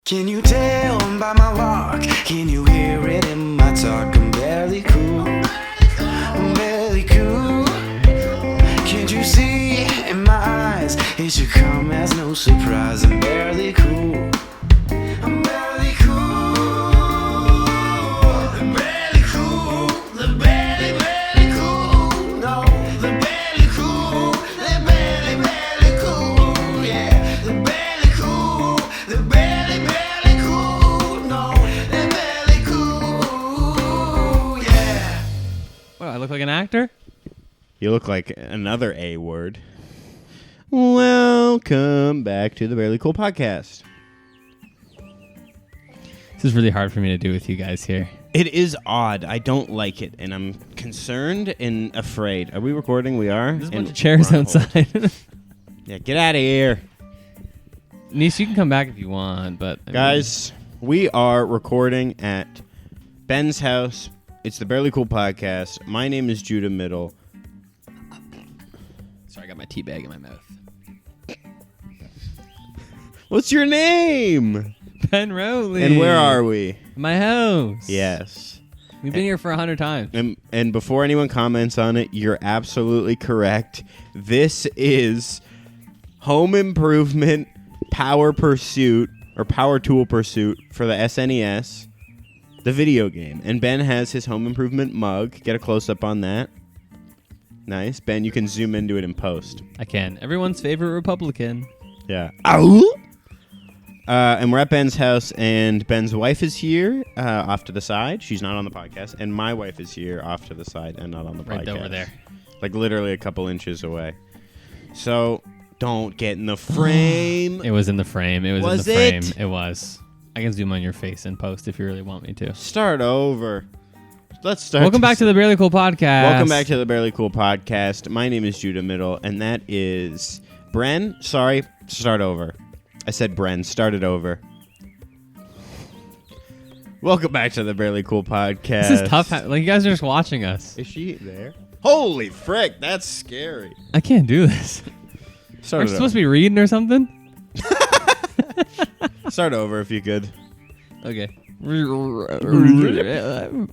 Can you tell by my walk? Can you hear it in my talk? I'm barely cool. I'm barely cool. Can't you see in my eyes? It should come as no surprise. I'm barely cool. I'm barely cool. I'm barely cool. The barely cool. No, the barely cool. The barely cool. Yeah, the barely cool. The barely cool. No, the barely cool. Yeah. What, I look like an actor? You look like another A word. Welcome back to the Barely Cool Podcast. This is really hard for me to do with you guys here. It is odd. I don't like it, and I'm concerned and afraid. Are we recording? We are? There's a bunch of chairs outside. Yeah, get out of here. Niece, you can come back if you want, but... Guys, we are recording at Ben's house. It's the Barely Cool Podcast. My name is Judah Middle. Sorry, I got my tea bag in my mouth. What's your name? Ben Rowley. And where are we? My house. Yes. We've been here for 100 times. And before anyone comments on it, you're absolutely correct. This is Home Improvement Power Pursuit or Power Tool Pursuit for the SNES, the video game. And Ben has his Home Improvement mug. Get a close-up on that. Nice. Ben, you can zoom into it in post. I can. Everyone's favorite Republican. Yeah. Ow! And we're at Ben's house, and Ben's wife is here off to the side. She's not on the podcast. And my wife is here off to the side and not on the podcast. Right over there. Like literally a couple inches away. So don't get in the frame. It was in the frame. It was Was in the frame. it? It was. I can zoom on your face in post if you really want me to. Start over. Let's start. Welcome back to the Barely Cool Podcast. Welcome back to the Barely Cool Podcast. My name is Judah Middle, and that is Bren. Sorry, start over. I said Bren. Start it over. Welcome back to the Barely Cool Podcast. This is tough. Like, you guys are just watching us. Is she there? Holy frick, that's scary. I can't do this. Start Are it you supposed to be reading or something? Start over if you could. Okay.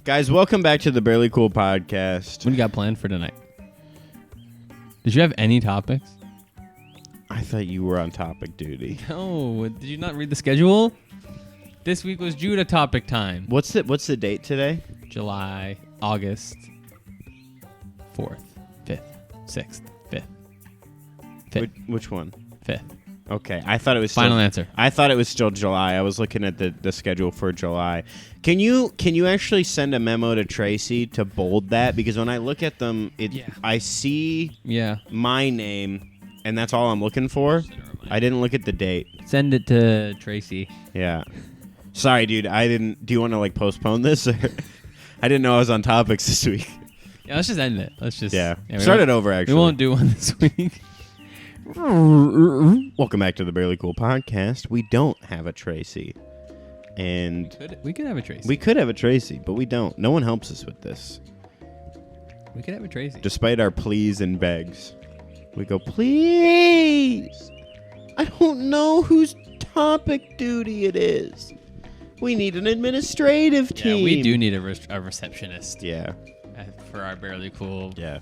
Guys, welcome back to the Barely Cool Podcast. What do you got planned for tonight? Did you have any topics? I thought you were on topic duty. No. Did you not read the schedule? This week was Judah topic time. What's the date today? July, August 4th, 5th, 6th, 5th. 5th. Which one? 5th. Okay, I thought it was Final answer. I thought it was still July. I was looking at the schedule for July. Can you actually send a memo to Tracy to bold that? Because when I look at them, I see my name, and that's all I'm looking for. I didn't look at the date. Send it to Tracy. Yeah. Sorry, dude. I didn't. Do you want to like postpone this? Or I didn't know I was on topics this week. Yeah, let's just end it. Let's just Start it over. Actually, we won't do one this week. Welcome back to the Barely Cool Podcast. We don't have a Tracy, and We could have a Tracy. we could have a Tracy, but we don't. No one helps us with this, We could have a Tracy. despite our pleas and begs. We go, please. I don't know whose topic duty it is. We need an administrative team. Yeah, we do need a receptionist. Yeah. For our Barely Cool. Yeah.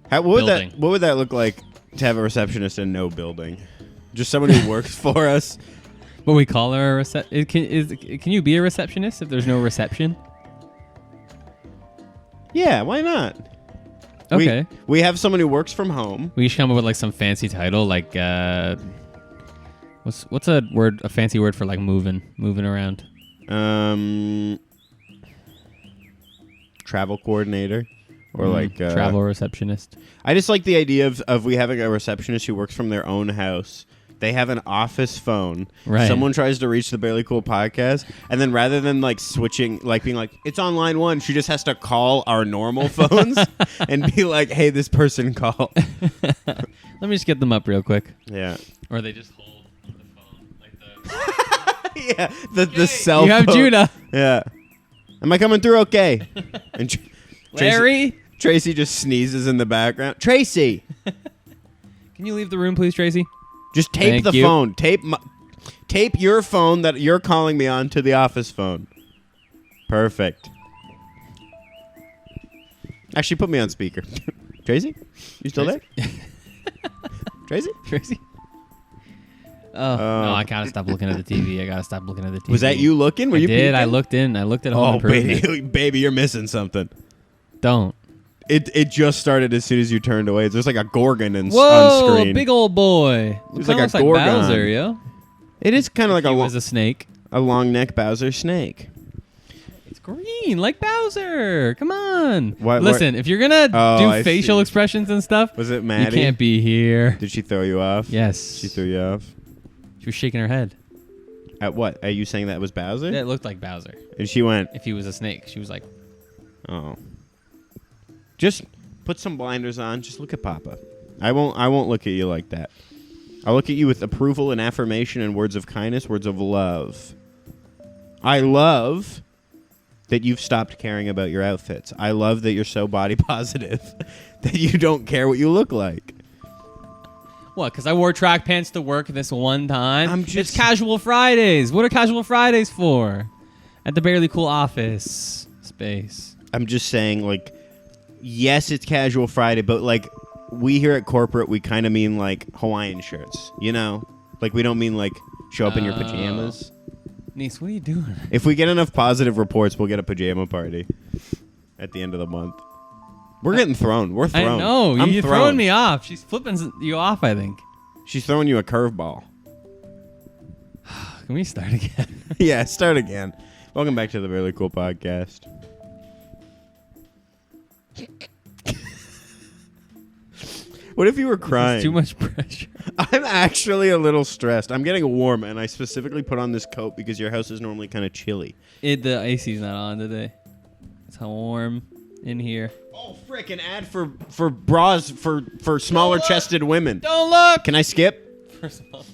What would Building. what would that look like to have a receptionist in no building? Just someone who works for us. What we call her a can you be a receptionist if there's no reception? Yeah, why not? Okay. We have someone who works from home. We should come up with like some fancy title, like what's a fancy word for like moving around? Travel coordinator. Or like travel receptionist. I just like the idea of we having a receptionist who works from their own house. They have an office phone. Right. Someone tries to reach the Barely Cool Podcast, and then rather than like switching, like being like, it's on line 1, she just has to call our normal phones and be like, hey, this person called. Let me just get them up real quick. Yeah. Or they just hold the phone like the Yeah. The cell You have phone. Judah. Yeah. Am I coming through okay? And Larry? Tracy just sneezes in the background. Tracy! Can you leave the room, please, Tracy? Just tape Thank the you. phone. Tape my... Tape your phone that you're calling me on to the office phone. Perfect. Actually, put me on speaker. Tracy? You still there? Tracy? Tracy? Oh, no, I gotta stop looking at the TV. I gotta stop looking at the TV. Was that you looking? Were you did. peeking? I looked in. I looked at Home Oh, Improvement. baby, you're missing something. Don't. It just started as soon as you turned away. There's like a Gorgon on Whoa, screen. big old boy. It's Kinda like a looks Gorgon. Bowser, yo. It is kind of like He was a snake. a long neck Bowser snake. It's green, like Bowser. Come on. What- Listen, if you're gonna do I facial see. expressions and stuff, Was it you Maddie? can't be here. Did she throw you off? Yes. She threw you off. She was shaking her head. At what? Are you saying that was Bowser? Yeah, it looked like Bowser. And she went, If he was a snake, she was like, oh. Just put some blinders on. Just look at Papa. I won't look at you like that. I'll look at you with approval and affirmation and words of kindness, words of love. I love that you've stopped caring about your outfits. I love that you're so body positive that you don't care what you look like. what? Because I wore track pants to work this one time. I'm It's just- casual Fridays. What are casual Fridays for? At the Barely Cool office space. I'm just saying, like, yes, it's casual Friday, but, like, we here at corporate, we kind of mean, like, Hawaiian shirts, you know? Like, we don't mean, like, show up in your pajamas. Niece, what are you doing? If we get enough positive reports, we'll get a pajama party at the end of the month. We're getting thrown. We're thrown. I know. I'm You're thrown. throwing me off. She's flipping you off, I think. She's throwing you a curveball. Can we start again? Yeah, start again. Welcome back to the Really Cool Podcast. What if you were crying? Too much pressure. I'm actually a little stressed. I'm getting warm, and I specifically put on this coat because your house is normally kind of chilly. The AC's not on today. It's how warm in here. Oh, frick, an ad for bras for smaller-chested women. Don't look! Can I skip? First of all,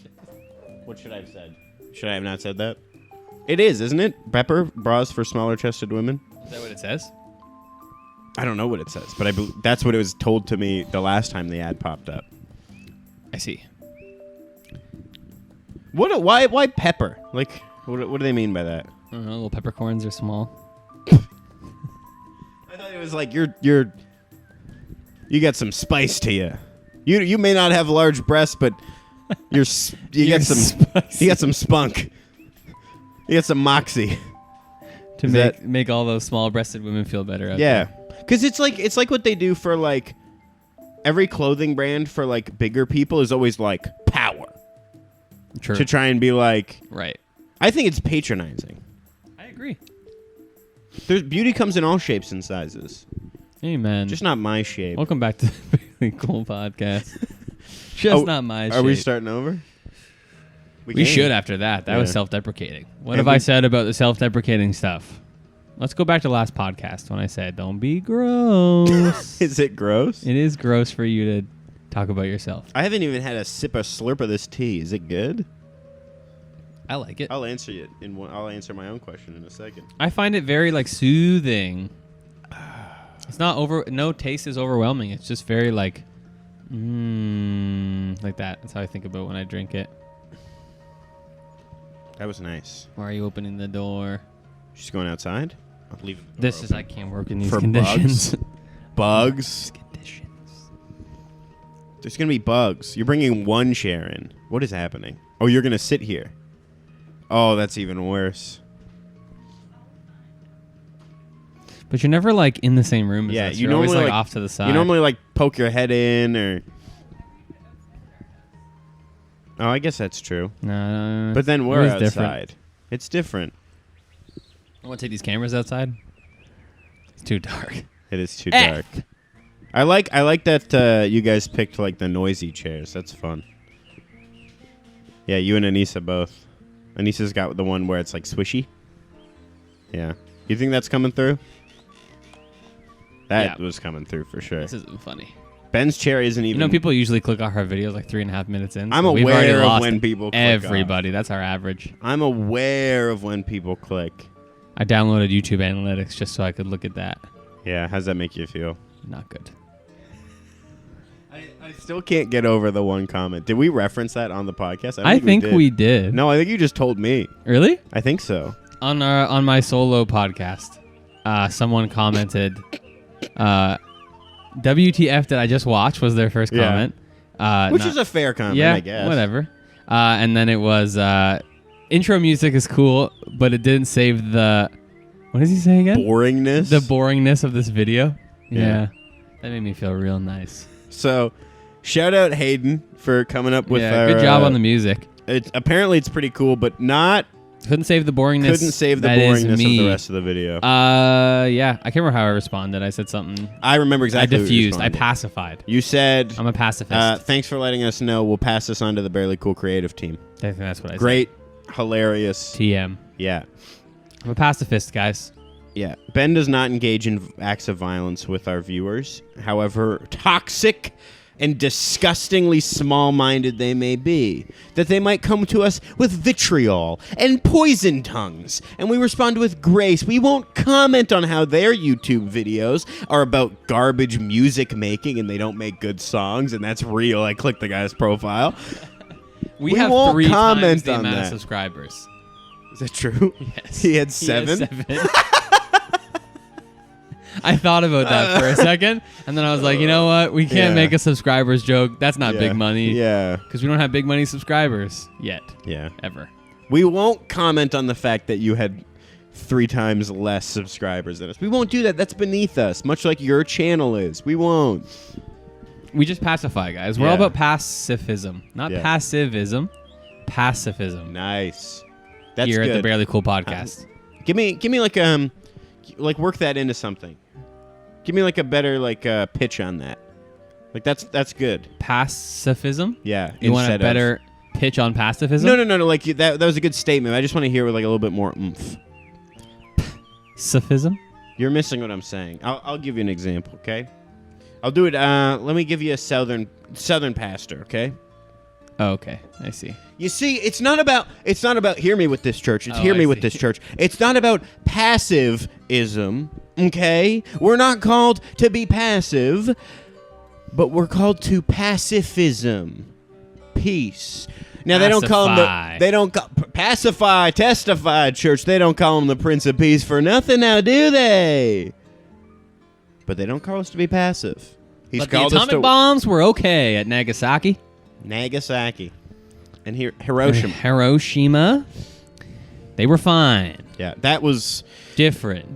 What should I have said? Should I have not said that? It is, isn't it? Pepper, bras for smaller-chested women? is that what it says? I don't know what it says, but that's what it was told to me the last time the ad popped up. I see. Why pepper? Like, what do they mean by that? I don't know. Little peppercorns are small. I thought it was like you got some spice to you. You may not have large breasts, but you got some spicy. you got some spunk. You got some moxie. To make all those small-breasted women feel better. Out Yeah, there. because it's like what they do for like every clothing brand for like bigger people is always like power True. to try and be like. Right. I think it's patronizing. I agree. Beauty comes in all shapes and sizes, Amen. just not my shape. Welcome back to the Really Cool Podcast. Just not my Are we shape. starting over? We can. should after that. That was Yeah. self-deprecating. What And have we- I said about the self-deprecating stuff? Let's go back to last podcast when I said, don't be gross. Is it gross? It is gross for you to talk about yourself. I haven't even had a slurp of this tea. Is it good? I like it. I'll answer it I'll answer my own question in a second. I find it very like soothing. It's not no taste is overwhelming. It's just very like like that. That's how I think about when I drink it. That was nice. Why are you opening the door? She's going outside. I'll leave the door This is open. I can't work in these For conditions. bugs. Conditions. There's gonna be bugs. You're bringing one chair in. What is happening? Oh, you're gonna sit here. Oh, that's even worse. But you're never like in the same room as Yeah, us. you You're always normally, like like- off to the side. You normally like poke your head in, or. Oh, I guess that's true. No, But then it we're is outside. different. It's different. I want to take these cameras outside. It's too dark. It is too Eh. dark. I like that you guys picked like the noisy chairs. That's fun. Yeah, you and Anissa both. Anissa's got the one where it's like swishy. Yeah. You think that's coming through? That Yeah. was coming through for sure. This isn't funny. Ben's chair isn't even. You know, people usually click off our videos like 3.5 minutes in. I'm so we've already aware of lost when people click everybody. That's our average. I'm aware of when people click. I downloaded YouTube Analytics just so I could look at that. Yeah, how's that make you feel? Not good. I still can't get over the one comment. Did we reference that on the podcast? I think we did. No, I think you just told me. Really? I think so. On my solo podcast, someone commented, "WTF did I just watch?" was their first comment. Which is a fair comment, yeah, I guess. whatever. And then it was intro music is cool, but it didn't save the. What does he say again? Boringness. The boringness of this video. Yeah. That made me feel real nice. So, shout out Hayden for coming up with our... good job on the music. Apparently it's pretty cool, but not... Couldn't save the boringness. Couldn't save the That is boringness of me. the rest of the video. Yeah. I can't remember how I responded. I said something. I remember exactly I what you diffused. I responded. pacified. You said... I'm a pacifist. thanks for letting us know. We'll pass this on to the Barely Cool creative team. I think that's what I Great, hilarious. said. TM. Yeah. I'm a pacifist, guys. Yeah. Ben does not engage in acts of violence with our viewers. However toxic and disgustingly small-minded they may be, that they might come to us with vitriol and poison tongues, and we respond with grace. We won't comment on how their YouTube videos are about garbage music making and they don't make good songs, and that's real. I clicked the guy's profile. We We have won't 3 times comment the on amount of that. subscribers. Is that true? Yes. He had He has 7? 7. I thought about that for a second, and then I was like, you know what? We can't Yeah. make a subscribers joke. That's not Yeah. big money. Yeah. Because we don't have big money subscribers yet. Yeah. Ever. We won't comment on the fact that you had 3 times less subscribers than us. We won't do that. That's beneath us, much like your channel is. We won't. We just pacify, guys. We're all Yeah. about pacifism. Not Yeah. passivism. Pacifism. Nice. That's Here good. at the Barely Cool podcast. Give me like work that into something. Give me like a better pitch on that. Like that's good. Pacifism? Yeah. You want a instead of- better pitch on pacifism? No. Like that was a good statement. I just want to hear with like a little bit more oomph. Pacifism? You're missing what I'm saying. I'll give you an example, okay? I'll do it. Let me give you a southern pastor, okay? Oh, okay. I see. You see, it's not about hear me with this church. It's Oh, hear I me with see. this church. It's not about passivism, okay? We're not called to be passive, but we're called to pacifism. Peace. Now they don't call Pacify. them pacify, testify, church. They don't call him the Prince of Peace for nothing now, do they? But they don't call us to be passive. He's But the called us atomic to bombs were okay at Nagasaki. Nagasaki and Hiroshima. Hiroshima. They were fine. Yeah, that was Different.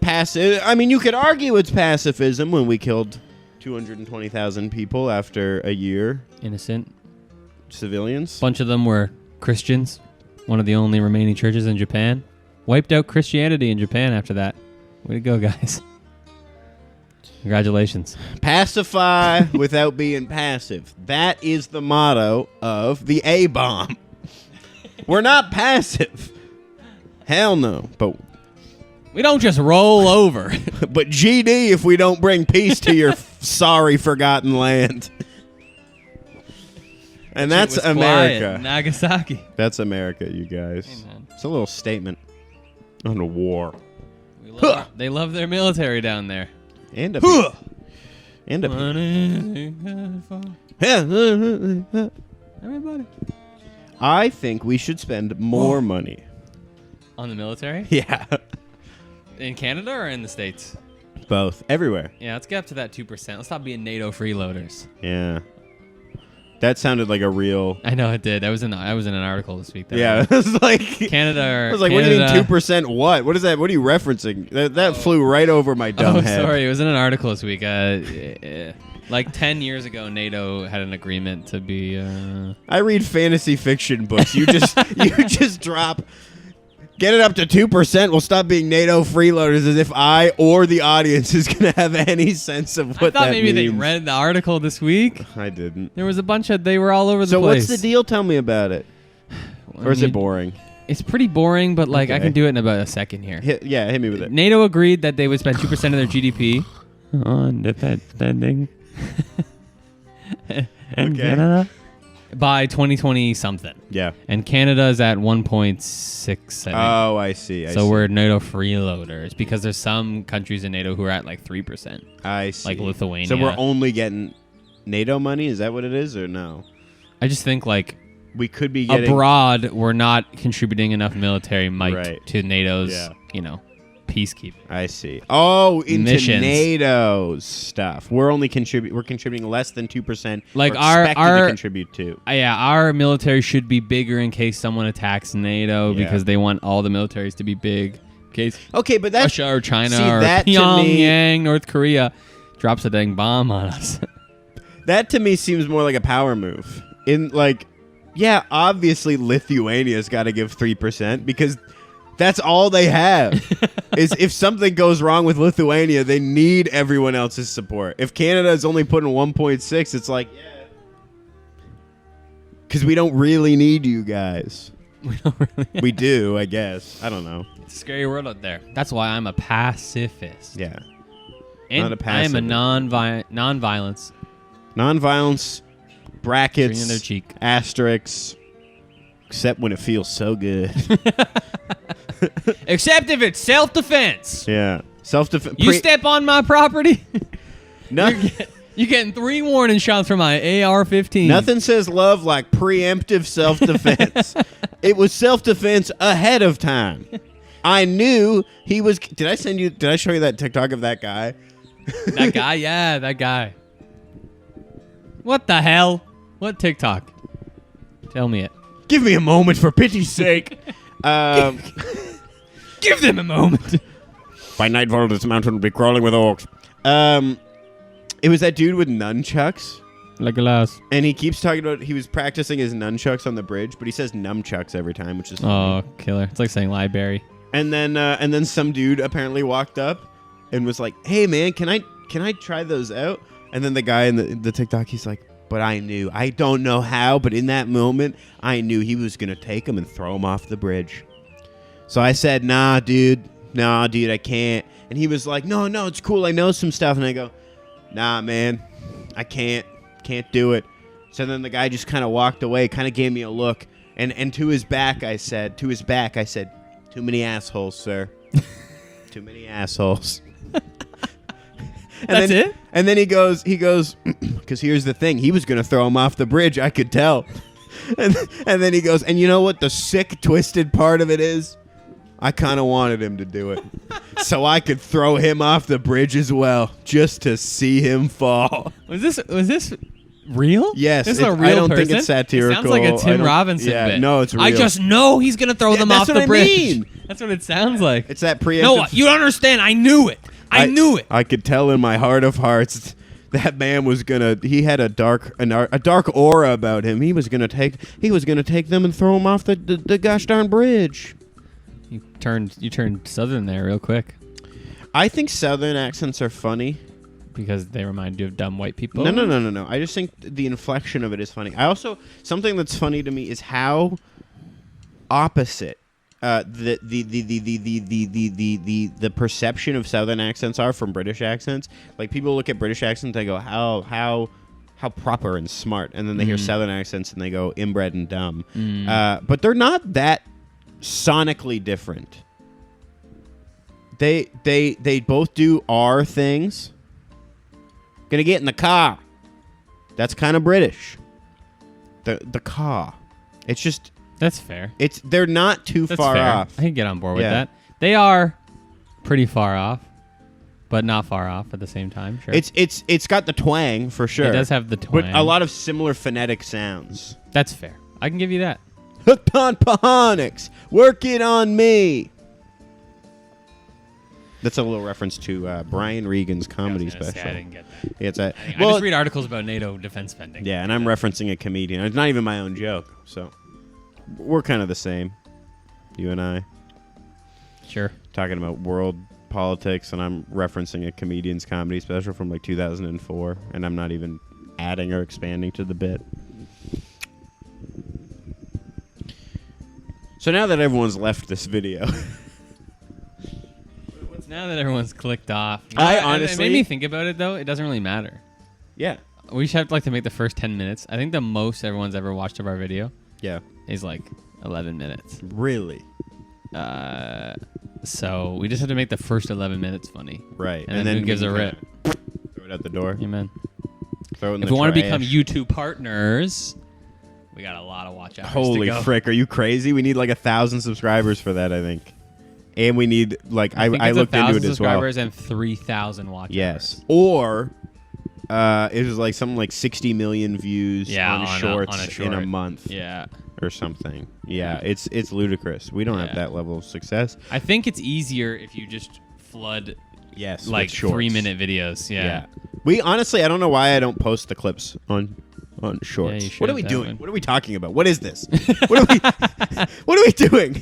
passive. I mean, you could argue it's pacifism when we killed 220,000 people after a year. Innocent. Civilians. Bunch of them were Christians. One of the only remaining churches in Japan. Wiped out Christianity in Japan after that. Way to go, guys. Congratulations. Pacify without being passive. That is the motto of the A-bomb. We're not passive. Hell no. We don't just roll over. But GD if we don't bring peace to your sorry forgotten land. And that's It was quiet in America. Nagasaki. That's America, you guys. Amen. It's a little statement on a war. They love their military down there. And a people. And a people. Everybody. I think we should spend more money. On the military? Yeah. In Canada or in the States? Both. Everywhere. Yeah, let's get up to that 2%. Let's stop being NATO freeloaders. Yeah. That sounded like a real... I know it did. I was in an article this week. That Yeah. It was like... Canada or I was like, what do you mean 2% what? What is that? What are you referencing? That flew right over my dumb Oh, head. sorry. It was in an article this week. Like 10 years ago, NATO had an agreement to be... I read fantasy fiction books. You just drop... Get it up to 2%. We'll stop being NATO freeloaders as if I or the audience is going to have any sense of what I thought that maybe they means. read the article this week. I didn't. There was a bunch of... They were all over the So place. what's the deal? Tell me about it. Or is it boring? It's pretty boring, but like I Okay. can do it in about a second here. Hit me with it. NATO agreed that they would spend 2% of their GDP on defense spending. Okay. Canada? By 2020 something. Yeah. And Canada's at 1.6, I think. Oh, I see. So we're NATO freeloaders because there's some countries in NATO who are at like 3%. I see. like Lithuania. So we're only getting NATO money? Is that what it is, or no? I just think like We could be getting abroad, we're not contributing enough military might Right. to NATO's, peacekeeping. I see. Oh, into Missions. NATO's stuff. We're contributing less than 2%. Like we're our- expected our- to contribute to. Yeah, our military should be bigger in case someone attacks NATO Yeah. because they want all the militaries to be big. In case Okay, but that's Russia or China see, or that to me- Pyongyang, North Korea drops a dang bomb on us. that to me seems more like a power move. In like, yeah, obviously Lithuania's got to give 3% because that's all they have. Is if something goes wrong with Lithuania, they need everyone else's support. If Canada is only putting 1.6, it's like, yeah, because we don't really need you guys. We don't really. We do, I guess. I don't know. It's a scary world out there. That's why I'm a pacifist. Yeah, And not a I am a pacifist. non-violence. non-violence, brackets, String in their cheek. asterisks, except when it feels so good. Except if it's self-defense. Yeah, self-defense. You step on my property, No, you're getting 3 warning shots from my AR-15. nothing says love like preemptive self-defense. It was self-defense ahead of time. I knew he was. Did I show you that TikTok of that guy? That guy, yeah, that guy. What the hell? What TikTok? Tell me it. Give me a moment, for pity's sake. Give them a moment. By nightfall, this mountain will be crawling with orcs. It was that dude with nunchucks, Legolas. and he keeps talking about he was practicing his nunchucks on the bridge, but he says nunchucks every time, which is funny. Oh, killer. It's like saying library. And then some dude apparently walked up and was like, "Hey man, can I try those out?" And then the guy in the TikTok, he's like, "But I knew. I don't know how, but in that moment, I knew he was gonna take them and throw them off the bridge." So I said, Nah, dude, I can't." And he was like, No, it's cool. I know some stuff. And I go, "Nah, man, I can't do it." So then the guy just kind of walked away, kind of gave me a look, and to his back, I said, "Too many assholes, sir. Too many assholes." That's it? And then he goes, because here's the thing, he was gonna throw him off the bridge, I could tell. And then he goes, and you know what the sick, twisted part of it is? I kind of wanted him to do it, so I could throw him off the bridge as well, just to see him fall. Was this real? Yes, This is a I real don't person? think it's satirical. It sounds like a I Tim don't- Robinson yeah, bit. no, it's real. I just know he's gonna throw them that's off what the I bridge. mean. That's what it sounds like. It's that preemptive. No, you don't understand. I knew it. I knew it. I could tell in my heart of hearts that man was gonna. He had a dark aura about him. He was gonna take them and throw them off the gosh darn bridge. You turned southern there real quick I think Southern accents are funny. because they remind you of dumb white people. No. I just think the inflection of it is funny. I also something that's funny to me is how opposite the perception of Southern accents are from British accents. Like people look at British accents, they go how proper and smart, and then they hear Southern accents and they go inbred and dumb. But they're not that sonically different. They both do R things. Gonna get in the car. That's kind of British. The car. It's just That's fair. they're not too That's far fair. off. I can get on board with Yeah. that. They are pretty far off, but not far off at the same time. Sure. It's got the twang for sure. It does have the twang. but a lot of similar phonetic sounds. That's fair. I can give you that. Hooked on Pahonics. Work it on me. That's a little reference to Brian Regan's comedy I was gonna say, special. I didn't get that. Yeah, it's a I just read articles about NATO defense spending. yeah, and I'm referencing a comedian. It's not even my own joke, so we're kind of the same. You and I Sure. talking about world politics, and I'm referencing a comedian's comedy special from like 2004, and I'm not even adding or expanding to the bit. So now that everyone's left this video, Now that everyone's clicked off, I it honestly- made me think about it though. It doesn't really matter. yeah, We should have to make the first 10 minutes. I think the most everyone's ever watched of our video yeah, is like 11 minutes. really, So we just have to make the first 11 minutes funny. right, And then who gives we a can rip? kinda throw it out the door. Amen. Throw it in If the we want to trash. become YouTube partners, we got a lot of watch hours Holy to go. frick, are you crazy? We need like 1,000 subscribers for that, I think. And we need like I think it's looked into 1,000 it as well. subscribers and 3,000 watch Yes. hours. Or it was like something like 60 million views on shorts on a short. in a month Yeah. or something. Yeah, it's ludicrous. We don't have that level of success. I think it's easier if you just flood Yes, like with shorts. 3-minute videos. Yeah. We honestly, I don't know why I don't post the clips on shorts. Yeah, you should What are we have doing? one. What are we talking about? What is this? What are we doing?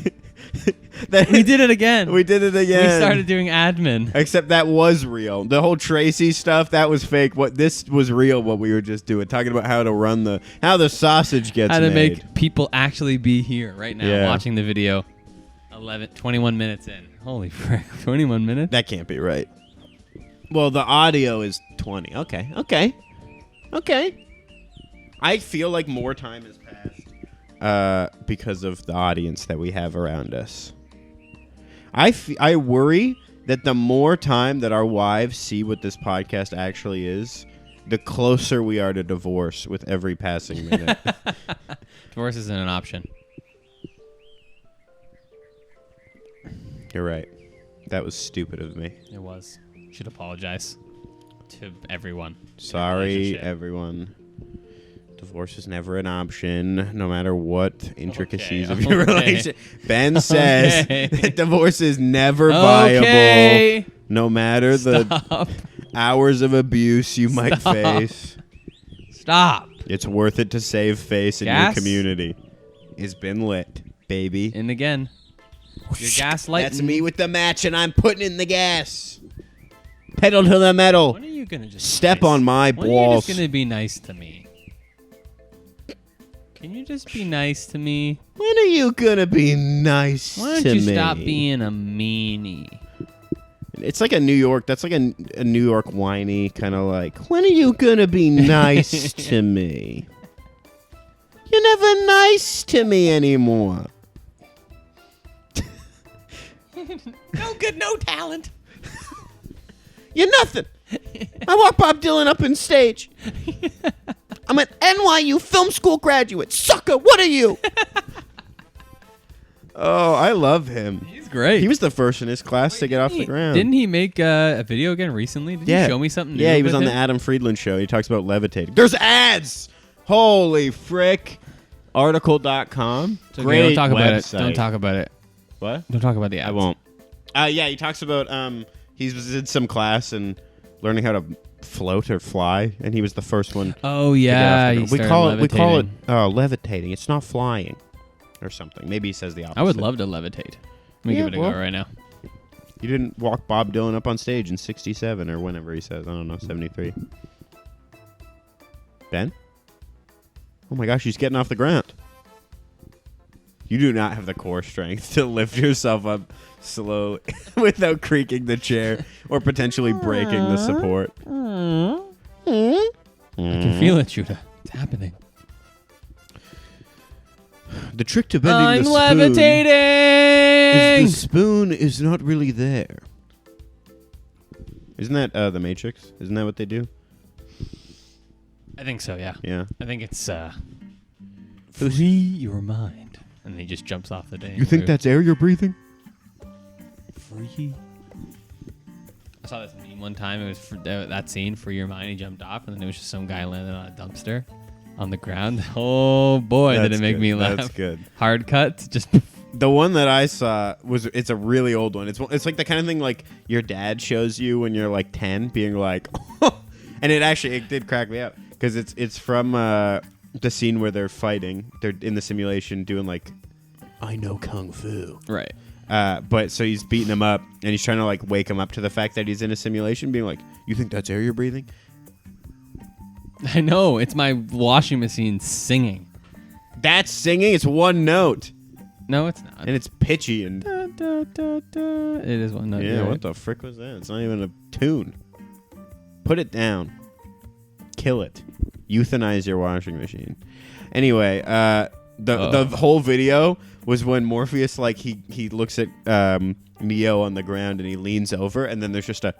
We did it again. We did it again. We started doing admin. Except that was real. The whole Tracy stuff, that was fake. What this was real, what we were just doing. Talking about how to run how the sausage gets How to made. make people actually be here right now Yeah. watching the video. 21 minutes in. Holy frick. 21 minutes? That can't be right. Well, the audio is 20. Okay. I feel like more time has passed because of the audience that we have around us. I worry that the more time that our wives see what this podcast actually is, the closer we are to divorce with every passing minute. Divorce isn't an option. You're right. That was stupid of me. It was. Should apologize to everyone. in the Sorry, relationship. everyone. Divorce is never an option, no matter what intricacies of Okay, your okay. relationship. Ben says Okay. that divorce is never viable, Okay. no matter the Stop. hours of abuse you might Stop. face. Stop. It's worth it to save face in Gas? your community. It's been lit, baby. In again. You're gaslighting. That's me with the match, and I'm putting in the gas. Pedal to the metal. When are you gonna just Step be nice? on my When are you balls. just gonna be nice to me? Can you just be nice to me? When are you gonna be nice Why don't to you me? stop being a meanie? It's like a New York. That's like a New York whiny kind of like. When are you gonna be nice to me? You're never nice to me anymore. No good, no talent. You're nothing. I walk Bob Dylan up on stage. I'm an NYU film school graduate. Sucker, what are you? Oh, I love him. He's great. He was the first in his class to get off the ground. Didn't he make a video again recently? Did you show me something new? Yeah, he was with on the him? Adam Friedland show. He talks about levitating. There's ads. Holy frick. Article.com. It's okay, Great don't talk about it. website. Don't talk about it. What? Don't talk about the ads. I won't. Yeah, he talks about he was in some class and learning how to float or fly, and he was the first one. Oh to get yeah, off the he ground. we started call it levitating. levitating. It's not flying, or something. Maybe he says the opposite. I would love to levitate. Let me Yeah, give it a well. go right now. You didn't walk Bob Dylan up on stage in '67 or whenever he says. I don't know, '73. Ben? Oh my gosh, he's getting off the ground. You do not have the core strength to lift yourself up slowly without creaking the chair or potentially breaking the support. I can feel it, Judah. It's happening. The trick to bending I'm the spoon levitating. is the spoon is not really there. Isn't that The Matrix? Isn't that what they do? I think so. Yeah. Yeah. I think it's free your mind, and he just jumps off the day. You think that's air you're breathing? free? I saw this meme one time. It was that scene, Free Your Mind. He jumped off, and then it was just some guy landing on a dumpster on the ground. Oh boy, did That's it make good. me laugh. That's good. Hard cuts, just The one that I saw it's a really old one. It's like the kind of thing like your dad shows you when you're like 10, being like, and it did crack me up because it's from the scene where they're fighting. They're in the simulation doing like, I know kung fu. right. But so he's beating him up and he's trying to like wake him up to the fact that he's in a simulation, being like, you think that's air you're breathing? I know. It's my washing machine singing. That's singing. It's one note. No, it's not. And it's pitchy and Da, da, da, da. It is one note. yeah, you're what right. the frick was that? It's not even a tune. Put it down. Kill it. Euthanize your washing machine. Anyway, the whole video was when Morpheus like he looks at Neo on the ground and he leans over and then there's just a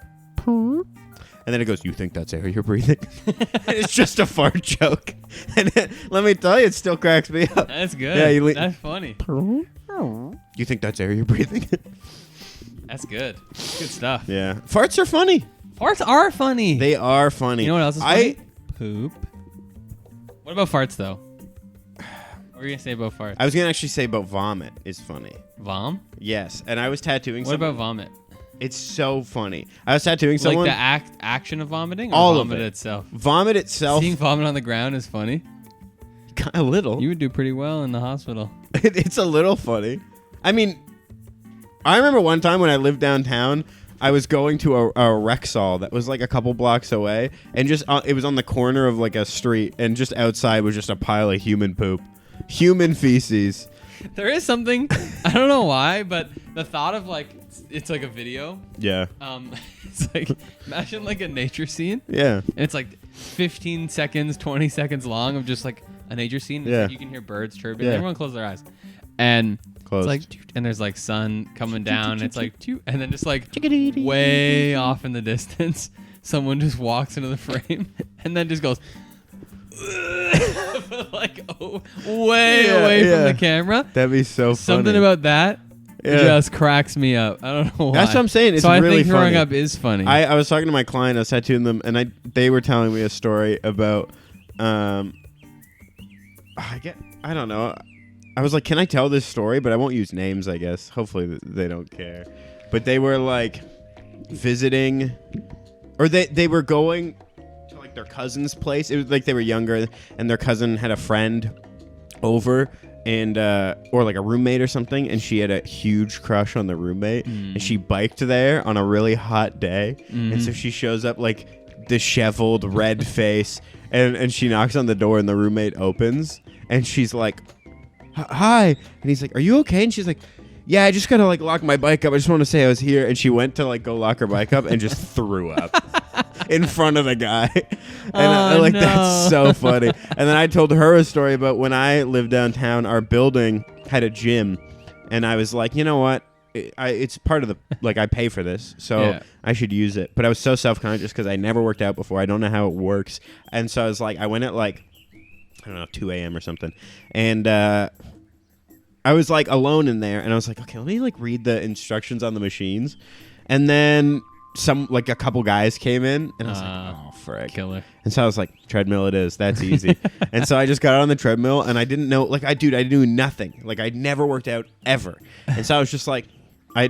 And then it goes, you think that's air you're breathing? It's just a fart joke. And let me tell you, it still cracks me up. That's good. Yeah, that's funny. You think that's air you're breathing? That's good. Good stuff. Yeah. Farts are funny. Farts are funny. They are funny. You know what else is funny? Poop. What about farts, though? What were you going to say about farts? I was going to actually say about vomit is funny. Vom? Yes. And I was tattooing What someone. about vomit? It's so funny. I was tattooing someone. Like the action of vomiting, or All of vomit it. itself? Vomit itself. Seeing vomit on the ground is funny. A little. You would do pretty well in the hospital. It's a little funny. I mean, I remember one time when I lived downtown, I was going to a Rexall that was like a couple blocks away, and just it was on the corner of like a street, and just outside was just a pile of human poop, human feces. There is something, I don't know why, but the thought of like, it's like a video. Yeah. It's like, imagine like a nature scene. Yeah. And it's like 15 seconds, 20 seconds long of just like a nature scene. It's Yeah. like you can hear birds chirping. Yeah. Everyone close their eyes. And Closed. it's like, and there's like sun coming down. It's like, and then just like way off in the distance, someone just walks into the frame and then just goes, like way away from the camera. That'd be so funny. Something about that just cracks me up. I don't know why. That's what I'm saying. It's so really I think throwing funny. up is funny. I was talking to my client. I was tattooing them, and they were telling me a story about. I don't know. I was like, can I tell this story? But I won't use names, I guess. Hopefully they don't care. But they were like visiting, or they were going to like their cousin's place. It was like they were younger, and their cousin had a friend over, and or like a roommate or something, and she had a huge crush on the roommate, and she biked there on a really hot day, and so she shows up like disheveled, red face, and she knocks on the door, and the roommate opens, and she's like, hi, and he's like, are you okay? And she's like, yeah, I just gotta like lock my bike up. I just want to say I was here. And she went to like go lock her bike up and just threw up in front of the guy. And that's so funny. And then I told her a story about when I lived downtown, our building had a gym, and I was like, you know what? It's part of the, like, I pay for this, so I should use it. But I was so self-conscious because I never worked out before. I don't know how it works. And so I was like, I went at like, I don't know, 2 a.m. or something. And I was like alone in there, and I was like, okay, let me like read the instructions on the machines. And then a couple guys came in, and I was like, oh, frick. Killer. And so I was like, treadmill it is. That's easy. And so I just got on the treadmill, and I didn't know, like, I knew nothing. Like, I'd never worked out ever. And so I was just like, I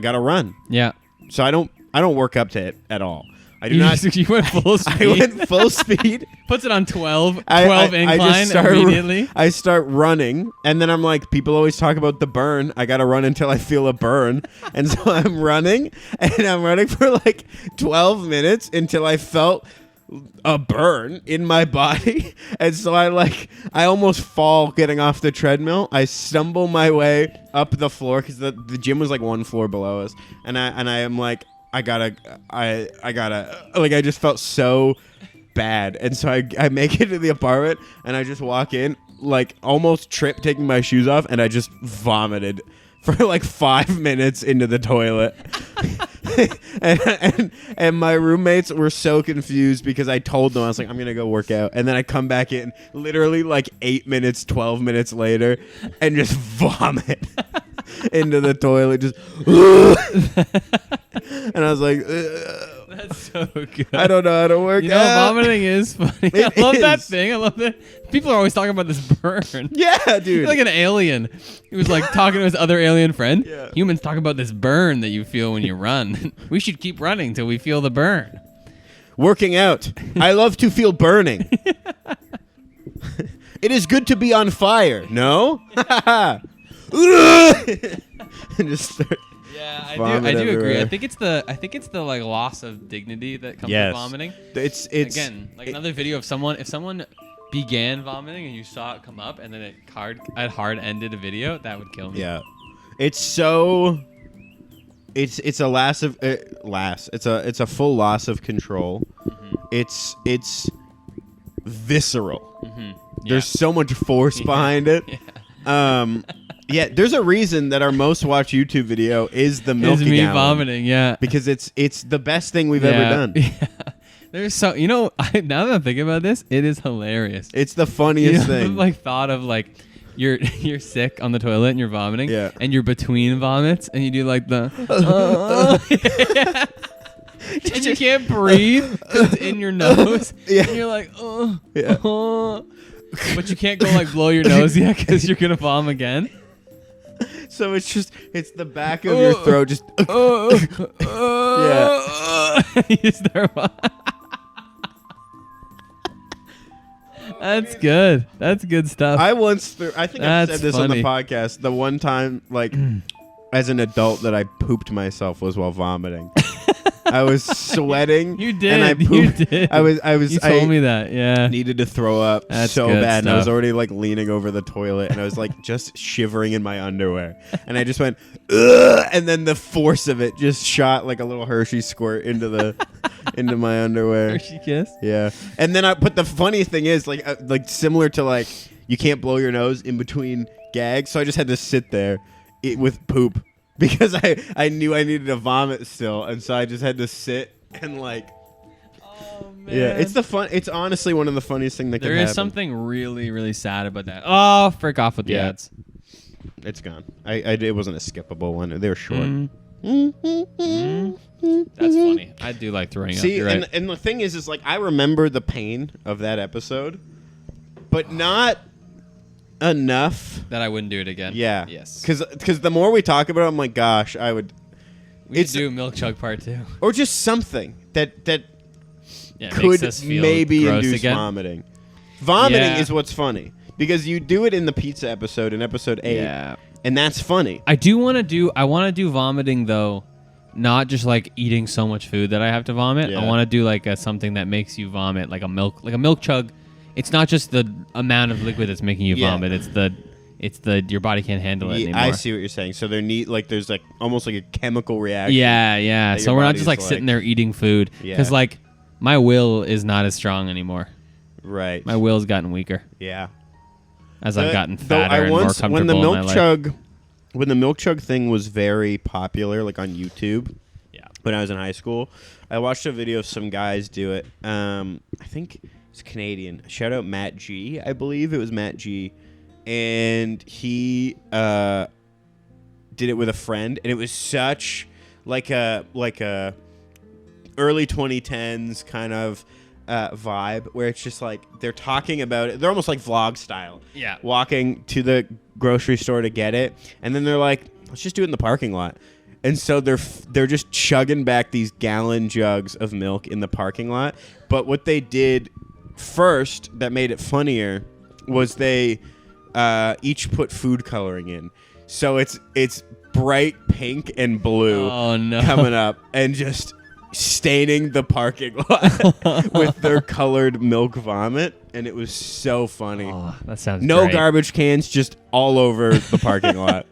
got to run. Yeah. So I don't work up to it at all. I do you not. You went full speed. I went full speed. Puts it on 12 I incline just immediately. I start running, and then I'm like, people always talk about the burn. I got to run until I feel a burn. And so I'm running, and I'm running for like 12 minutes until I felt a burn in my body. And so I almost fall getting off the treadmill. I stumble my way up the floor because the gym was like one floor below us. And I am like, I gotta, like, I just felt so bad. And so I make it to the apartment, and I just walk in, like, almost tripped taking my shoes off, and I just vomited for like 5 minutes into the toilet. and my roommates were so confused because I told them, I was like, I'm going to go work out. And then I come back in literally like 8 minutes, 12 minutes later, and just vomit into the toilet. Just, and I was like, That's so good. I don't know how to work You know, out. vomiting is funny. It I love that is. thing. I love that. People are always talking about this burn. Yeah, dude. You're like an alien. He was like talking to his other alien friend. Yeah. Humans talk about this burn that you feel when you run. We should keep running till we feel the burn. Working out. I love to feel burning. It is good to be on fire. No? And just start. Yeah, I Vomit do agree. everywhere. I think it's the like loss of dignity that comes Yes. with vomiting. It's Again, like another video of if someone began vomiting and you saw it come up and then it hard ended a video, that would kill me. yeah. It's so. It's a it's a full loss of control. Mm-hmm. It's visceral. Mm-hmm. Yeah. There's so much force behind it. Yeah. Yeah, there's a reason that our most watched YouTube video is the milk Is me gallon, vomiting, yeah. because it's the best thing we've ever done. Yeah. There's so now that I'm thinking about this, it is hilarious. It's the funniest thing. Like thought of like you're sick on the toilet and you're vomiting, Yeah. and you're between vomits and you do like the and you can't breathe 'cause it's in your nose. Yeah. And you're like, Yeah. but you can't go like blow your nose yet because you're gonna vomit again. So it's the back of your throat just. You start That's good. That's good stuff. I think I That's said this on the funny. podcast. The one time, like, as an adult, that I pooped myself was while vomiting. I was sweating. You did. And I You pooped. did. I was. You told me that. Yeah. Needed to throw up That's so good bad, and I was stuff. already like leaning over the toilet, and I was like just shivering in my underwear, and I just went, ugh, and then the force of it just shot like a little Hershey squirt into my underwear. Hershey kiss. Yeah, and then but the funny thing is like similar to like you can't blow your nose in between gags, so I just had to sit there with poop because I knew I needed to vomit still, and so I just had to sit and like. Oh man. Yeah, it's honestly one of the funniest things that There can is happen. something really, really sad about that. Oh, frick off with the Yeah. ads. It's gone. It wasn't a skippable one. They were short. That's funny. I do like throwing up. See, You're right. and the thing is like I remember the pain of that episode, but not enough. That I wouldn't do it again. Yeah. Yes. Because the more we talk about it, I'm like, gosh, I would, We should do Milk Chug Part 2. or just something that Yeah, could makes us feel maybe gross induce again. vomiting. Vomiting Yeah. is what's funny because you do it in the pizza episode in episode 8, Yeah. and that's funny. I want to do vomiting though, not just like eating so much food that I have to vomit. Yeah. I want to do like something that makes you vomit, like a milk chug. It's not just the amount of liquid that's making you Yeah. vomit. It's the your body can't handle it Yeah, anymore. I see what you're saying. So they're neat. Like there's like almost like a chemical reaction. Yeah. that So your we're not body's just like sitting there eating food Yeah. because like my will is not as strong anymore. Right. My will's gotten weaker Yeah. as I've gotten Though fatter and more comfortable when the in milk my life. chug, when the milk chug thing was very popular, like on YouTube. Yeah. When I was in high school, I watched a video of some guys do it. I think it's Canadian. Shout out Matt G. I believe it was Matt G. And he did it with a friend, and it was such like a early 2010s kind of vibe where it's just like they're talking about it. They're almost like vlog style. Yeah. Walking to the grocery store to get it, and then they're like, let's just do it in the parking lot. And so they're just chugging back these gallon jugs of milk in the parking lot. But what they did first that made it funnier was they each put food coloring in. So it's bright pink and blue Oh no. coming up and just staining the parking lot with their colored milk vomit, and it was so funny. Oh, that sounds No great. garbage cans, just all over the parking lot.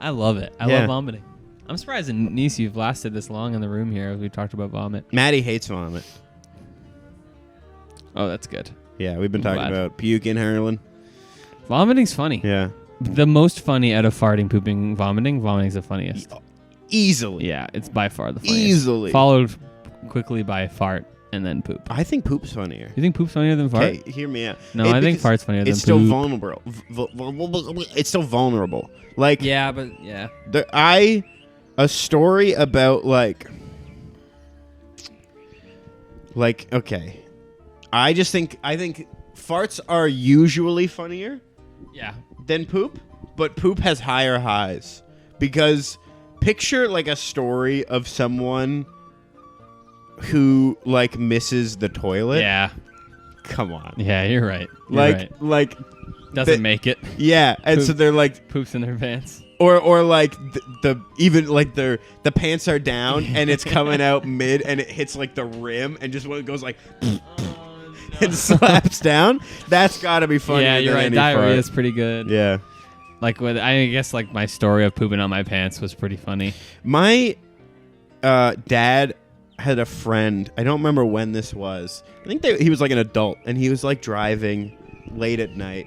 I love it. I Yeah. love vomiting. I'm surprised, Nice, you've lasted this long in the room here as we talked about vomit. Maddie hates vomit. Oh, that's good. Yeah, we've been talking Glad. about puking, hurling. Vomiting's funny. Yeah. The most funny out of farting, pooping, vomiting's the funniest. Easily. Yeah, it's by far the funniest. Easily. Followed quickly by fart and then poop. I think poop's funnier. You think poop's funnier than fart? Okay, hear me out. No, I think because fart's funnier than it's still poop. vulnerable. It's still vulnerable. Like Yeah, but yeah. a story about like okay. I think farts are usually funnier Yeah. than poop, but poop has higher highs because picture like a story of someone who like misses the toilet. Yeah. Come on. Yeah, you're right. You're right. Like Doesn't the- make it. yeah, and so Poop. they're like Poops in their pants. or like the even like the pants are down and it's coming out mid and it hits like the rim and just when it goes like and slaps down. That's got to be funny. Yeah, you're right. Diarrhea is pretty good. Yeah. Like I guess like my story of pooping on my pants was pretty funny. My dad had a friend. I don't remember when this was. I think he was like an adult, and he was like driving late at night,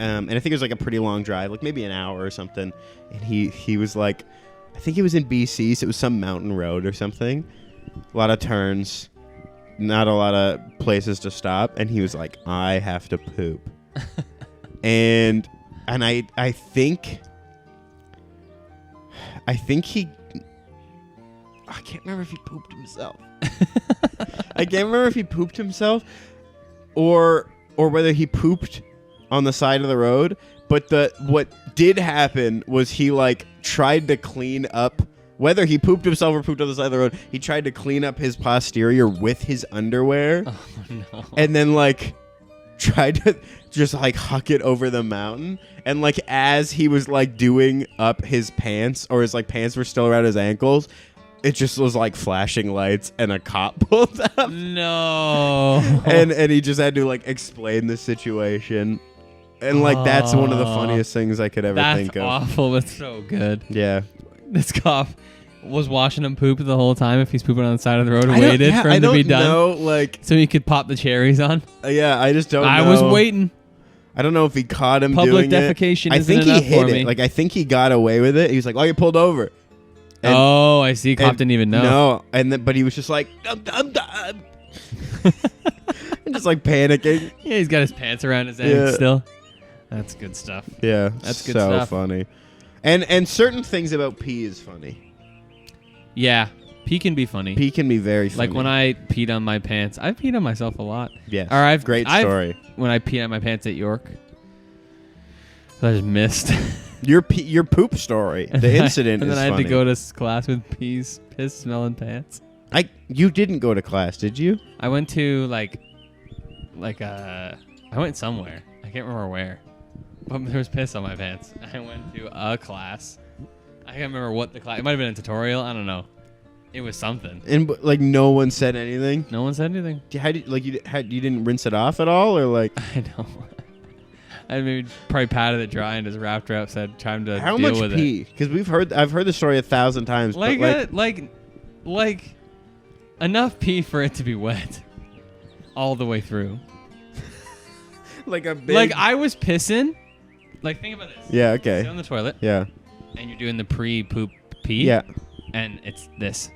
and I think it was like a pretty long drive, like maybe an hour or something. And he was like, I think he was in BC, so it was some mountain road or something. A lot of turns, not a lot of places to stop. And he was like, I have to poop. and I think he, I can't remember if he pooped himself. I can't remember if he pooped himself or whether he pooped on the side of the road. But what did happen was he like tried to clean up, whether he pooped himself or pooped on the side of the road, he tried to clean up his posterior with his underwear. Oh, no. And then like tried to just like huck it over the mountain. And like as he was like doing up his pants, or his like pants were still around his ankles, it just was like flashing lights and a cop pulled up. No. and he just had to like explain the situation. And like that's one of the funniest things I could ever think of. That's awful, but so good. Yeah. This cop was watching him poop the whole time if he's pooping on the side of the road and waited for him to be done. Know, like, so he could pop the cherries on. Yeah, I just don't know. I was waiting. I don't know if he caught him Public doing defecation it. I isn't think he enough hit for it. me. Like I think he got away with it. He was like, "Oh, you pulled over." And, oh, I see. Cop didn't even know. No, and then, but he was just like, I'm and just like panicking. Yeah, he's got his pants around his ankles still. That's good stuff. Yeah, That's good so stuff. funny. And certain things about pee is funny. Yeah, pee can be funny. Pee can be very funny. Like when I peed on my pants. I've peed on myself a lot. Yes. Or Great story. When I peed on my pants at York. I just missed. Your poop story, the incident, and is then I had funny. to go to class with piss smelling pants. You didn't go to class, did you? I went to I went somewhere. I can't remember where, but there was piss on my pants. I went to a class. I can't remember what the class. It might have been a tutorial. I don't know. It was something. And like no one said anything. No one said anything. How did you didn't rinse it off at all, or like? I know. I mean, probably patted it dry and just wrapped her up. Said time to How deal much with pee? Because I've heard the story 1,000 times. Like enough pee for it to be wet, all the way through. Like a big. Like I was pissing. Like think about this. Yeah. Okay. Sit on the toilet. Yeah. And you're doing the pre-poop pee. Yeah. And it's this.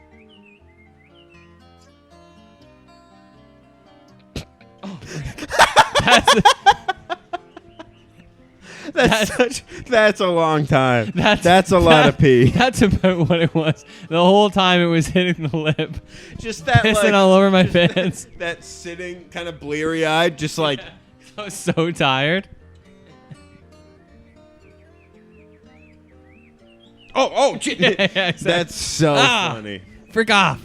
Oh, that's a long time. That's a lot of pee. That's about what it was. The whole time it was hitting the lip. Just that pissing like, all over my pants. That sitting kind of bleary-eyed, just like. I was so tired. Oh, yeah, exactly. That's so funny. Frick off.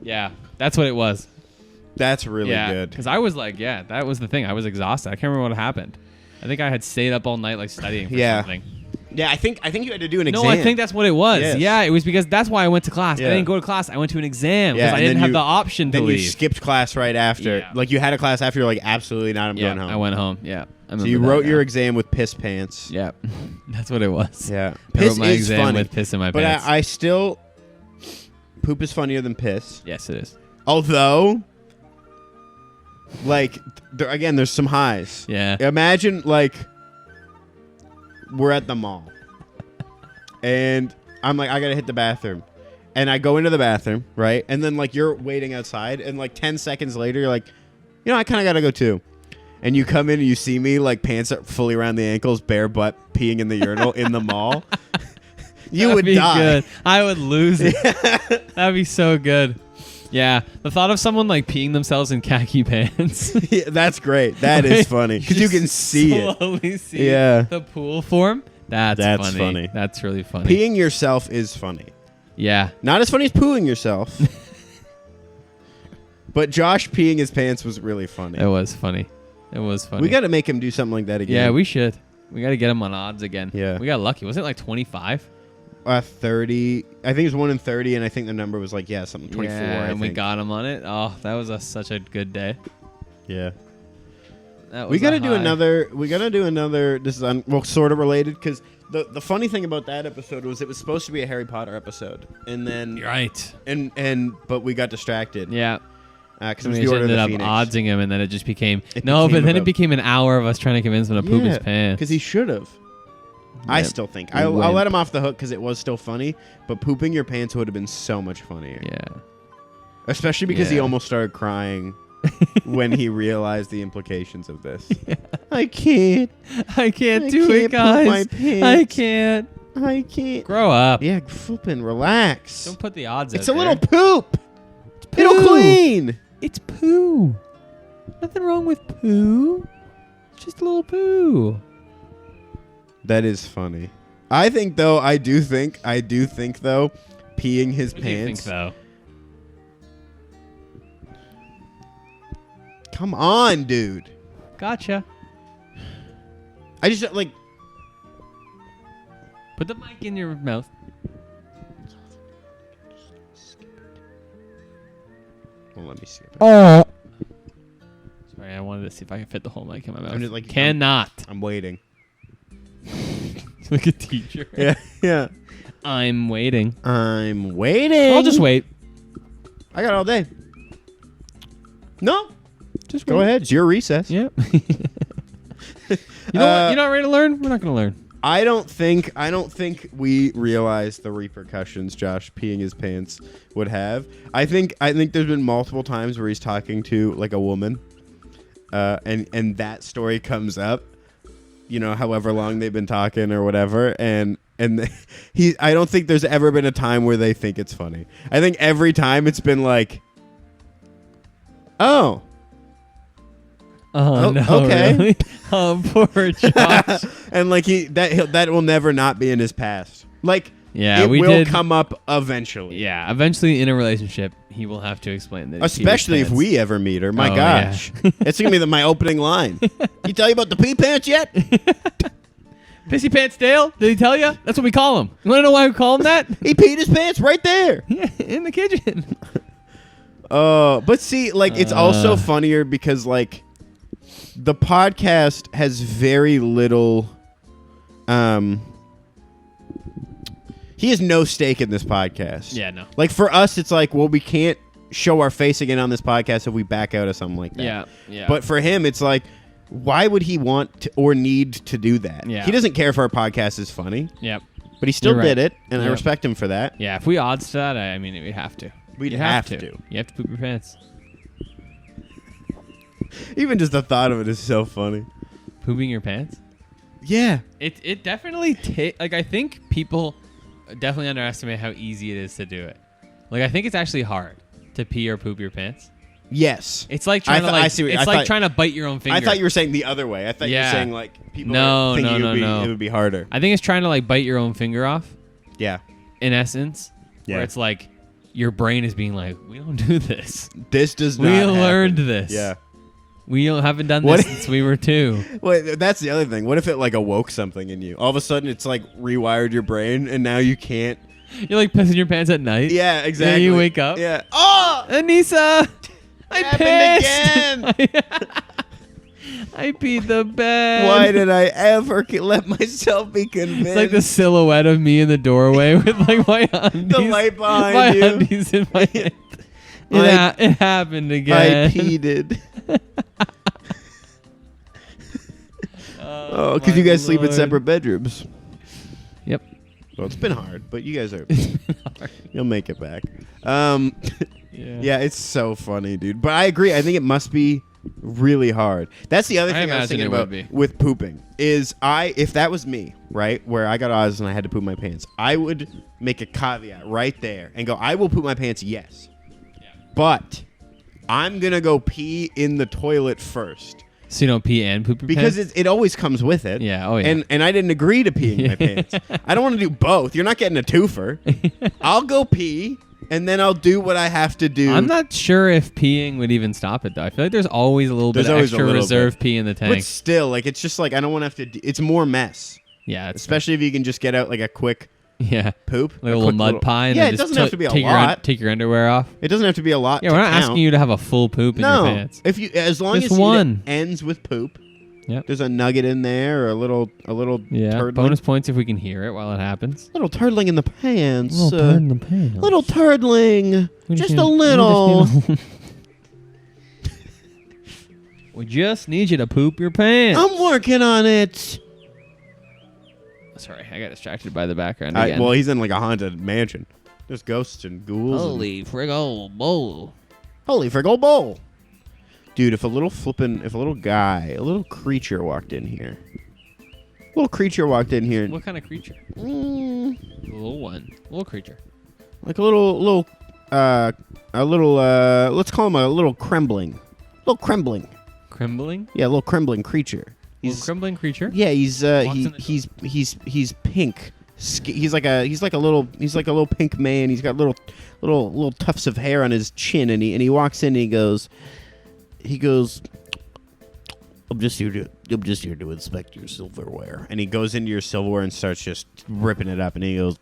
Yeah, that's what it was. That's really good. Because I was like, that was the thing. I was exhausted. I can't remember what happened. I think I had stayed up all night like studying for something. Yeah, I think you had to do an exam. No, I think that's what it was. Yes. Yeah, it was because that's why I went to class. Yeah. I didn't go to class. I went to an exam because Yeah, I and didn't then have you- the option to Then leave. you skipped class right after. Yeah. Like you had a class after. You're like, absolutely not. I'm Yeah, going home. I went home. Yeah. So you wrote your exam with piss pants. Yeah, that's what it was. Yeah. I Piss wrote my is exam funny. with piss in my But pants. I still. Poop is funnier than piss. Yes, it is. Although. Like, again, there's some highs. Yeah. Imagine, like, we're at the mall. And I'm like, I got to hit the bathroom. And I go into the bathroom, right? And then, like, you're waiting outside. And, like, 10 seconds later, you're like, you know, I kind of got to go, too. And you come in and you see me, like, pants are fully around the ankles, bare butt, peeing in the urinal in the mall. You would be die. Good. I would lose it. That'd be so good. Yeah, the thought of someone like peeing themselves in khaki pants. Yeah, that's great. That is funny because you can see it. Slowly see Yeah. the pool form. That's funny. That's really funny. Peeing yourself is funny. Yeah. Not as funny as pooing yourself. But Josh peeing his pants was really funny. It was funny. It was funny. We got to make him do something like that again. Yeah, we should. We got to get him on odds again. Yeah. We got lucky. Wasn't it like 25? 30. I think it was 1 in 30, and I think the number was like, something 24. Yeah, I and we think. got him on it. Oh, that was such a good day. Yeah. That was We got to a do high. another. We got to do another. This is sort of related because the funny thing about that episode was it was supposed to be a Harry Potter episode, and then You're right. but we got distracted. Yeah. 'cause it We was the just Order of ended the up Phoenix. oddsing him, and then it just became It no. became But then about- it became an hour of us trying to convince him to poop his pants. Because he should have. I Yep. still think. We I'll went. let him off the hook because it was still funny, but pooping your pants would have been so much funnier. Yeah. Especially because he Yeah. almost started crying when he realized the implications of this. I can't. I can't I do can't it, poop guys. my I pants. can't. I can't. Grow up. Yeah, flippin', relax. Don't put the odds It's out a little there. poop. Poo. It'll clean. It's poo. Nothing wrong with poo. It's just a little poo. That is funny. I think though, I do think though, peeing his What do you think, pants. though? Come on, dude. Gotcha. I just like. Put the mic in your mouth. Well, let me skip it. Oh. Sorry, I wanted to see if I could fit the whole mic in my mouth. I'm just like- Cannot. I'm waiting. Like a teacher. Yeah, yeah. I'm waiting. I'm waiting. I'll just wait. I got all day. No, Just go wait. ahead. It's your recess. Yeah. You know what? You're not ready to learn? We're not going to learn. I don't think we realize the repercussions Josh peeing his pants would have. I think there's been multiple times where he's talking to like a woman, and that story comes up. You know, however long they've been talking or whatever, and I don't think there's ever been a time where they think it's funny. I think every time it's been like, oh. Oh, no. okay. Really? Oh, poor Josh. And like that will never not be in his past. Like Yeah, it we will did. come up eventually. Yeah, eventually in a relationship, he will have to explain that. he peed his Especially if pants. we ever meet her. My Oh, gosh. It's going to be my opening line. You tell you about the pee pants yet? Pissy Pants Dale? Did he tell you? That's what we call him. You want to know why we call him that? He peed his pants right there. Yeah, in the kitchen. But see, like, it's also funnier because, like, the podcast has very little. He has no stake in this podcast. Yeah, no. Like, for us, it's like, well, we can't show our face again on this podcast if we back out of something like that. Yeah, yeah. But for him, it's like, why would he want to, or need to do that? Yeah. He doesn't care if our podcast is funny, Yep. but he still You're right. did it, and I Yep. respect him for that. Yeah, if we odds to that, I mean, we have to. We'd You have to. You have to poop your pants. Even just the thought of it is so funny. Pooping your pants? Yeah. It definitely like I think people definitely underestimate how easy it is to do it. Like I think it's actually hard to pee or poop your pants. Yes. It's like trying to I like see what- it's I like thought- trying to bite your own finger. I thought you were saying the other way. I thought you were Yeah. saying like people No, are thinking no, no. it would be harder. I think it's trying to like bite your own finger off. Yeah. In essence, Yeah. where it's like your brain is being like, we don't do this. This does not We happen. learned this. Yeah. We haven't done What- this since we were 2. Wait, that's the other thing. What if it like awoke something in you? All of a sudden it's like rewired your brain and now you can't. You're like pissing your pants at night. Yeah, exactly. And you wake up. Yeah. Oh! Anissa, I happened pissed. I peed the bed. Why did I ever let myself be convinced? It's like the silhouette of me in the doorway with like my undies. The light behind my you. undies in my hand. It happened I again. peeded. Oh, because you guys sleep in separate bedrooms. Yep. Well, it's been hard, but you guys are. Hard. You'll make it back. Yeah. It's so funny, dude. But I agree. I think it must be really hard. That's the other I thing I was imagine thinking it would about be. with pooping. Is if that was me, right, where I got Oz and I had to poop my pants, I would make a caveat right there and go, I will poop my pants, yes. Yeah. But I'm going to go pee in the toilet first. So you don't pee and poop your Because pants? it always comes with it. Yeah, oh yeah. And I didn't agree to peeing my pants. I don't want to do both. You're not getting a twofer. I'll go pee, and then I'll do what I have to do. I'm not sure if peeing would even stop it though. I feel like there's always a little bit There's of always a extra little reserve bit. pee in the tank. But still, like, it's just like, I don't want to have to... it's more mess. Yeah, it's Especially if you can just get out, like, a quick yeah. poop. Like a little mud pie. And Yeah, then it just doesn't have to be a take lot. take your underwear off. It doesn't have to be a lot Yeah, to we're not count. asking you to have a full poop in No. your pants. If you, as long Just as one. it ends with poop, Yep. there's a nugget in there or a little Yeah. turdling. Bonus points if we can hear it while it happens. Little turdling in the pants. Little turd in the pants. Little turdling. We Just need- a we little. just need We just need you to poop your pants. I'm working on it. Sorry, I got distracted by the background again. Well, he's in like a haunted mansion. There's ghosts and ghouls. Holy frigo bull. Holy friggin' bull. Dude, if a little creature walked in here. What What kind of creature? Mm, A little one. A little creature. like let's call him a little krembling. Crumbling? Yeah, a little krembling creature. He's a crumbling creature? Yeah, he's pink. He's like a little pink man. He's got little tufts of hair on his chin, and he walks in and he goes, I'm just here to inspect your silverware. And he goes into your silverware and starts just ripping it up, and he goes,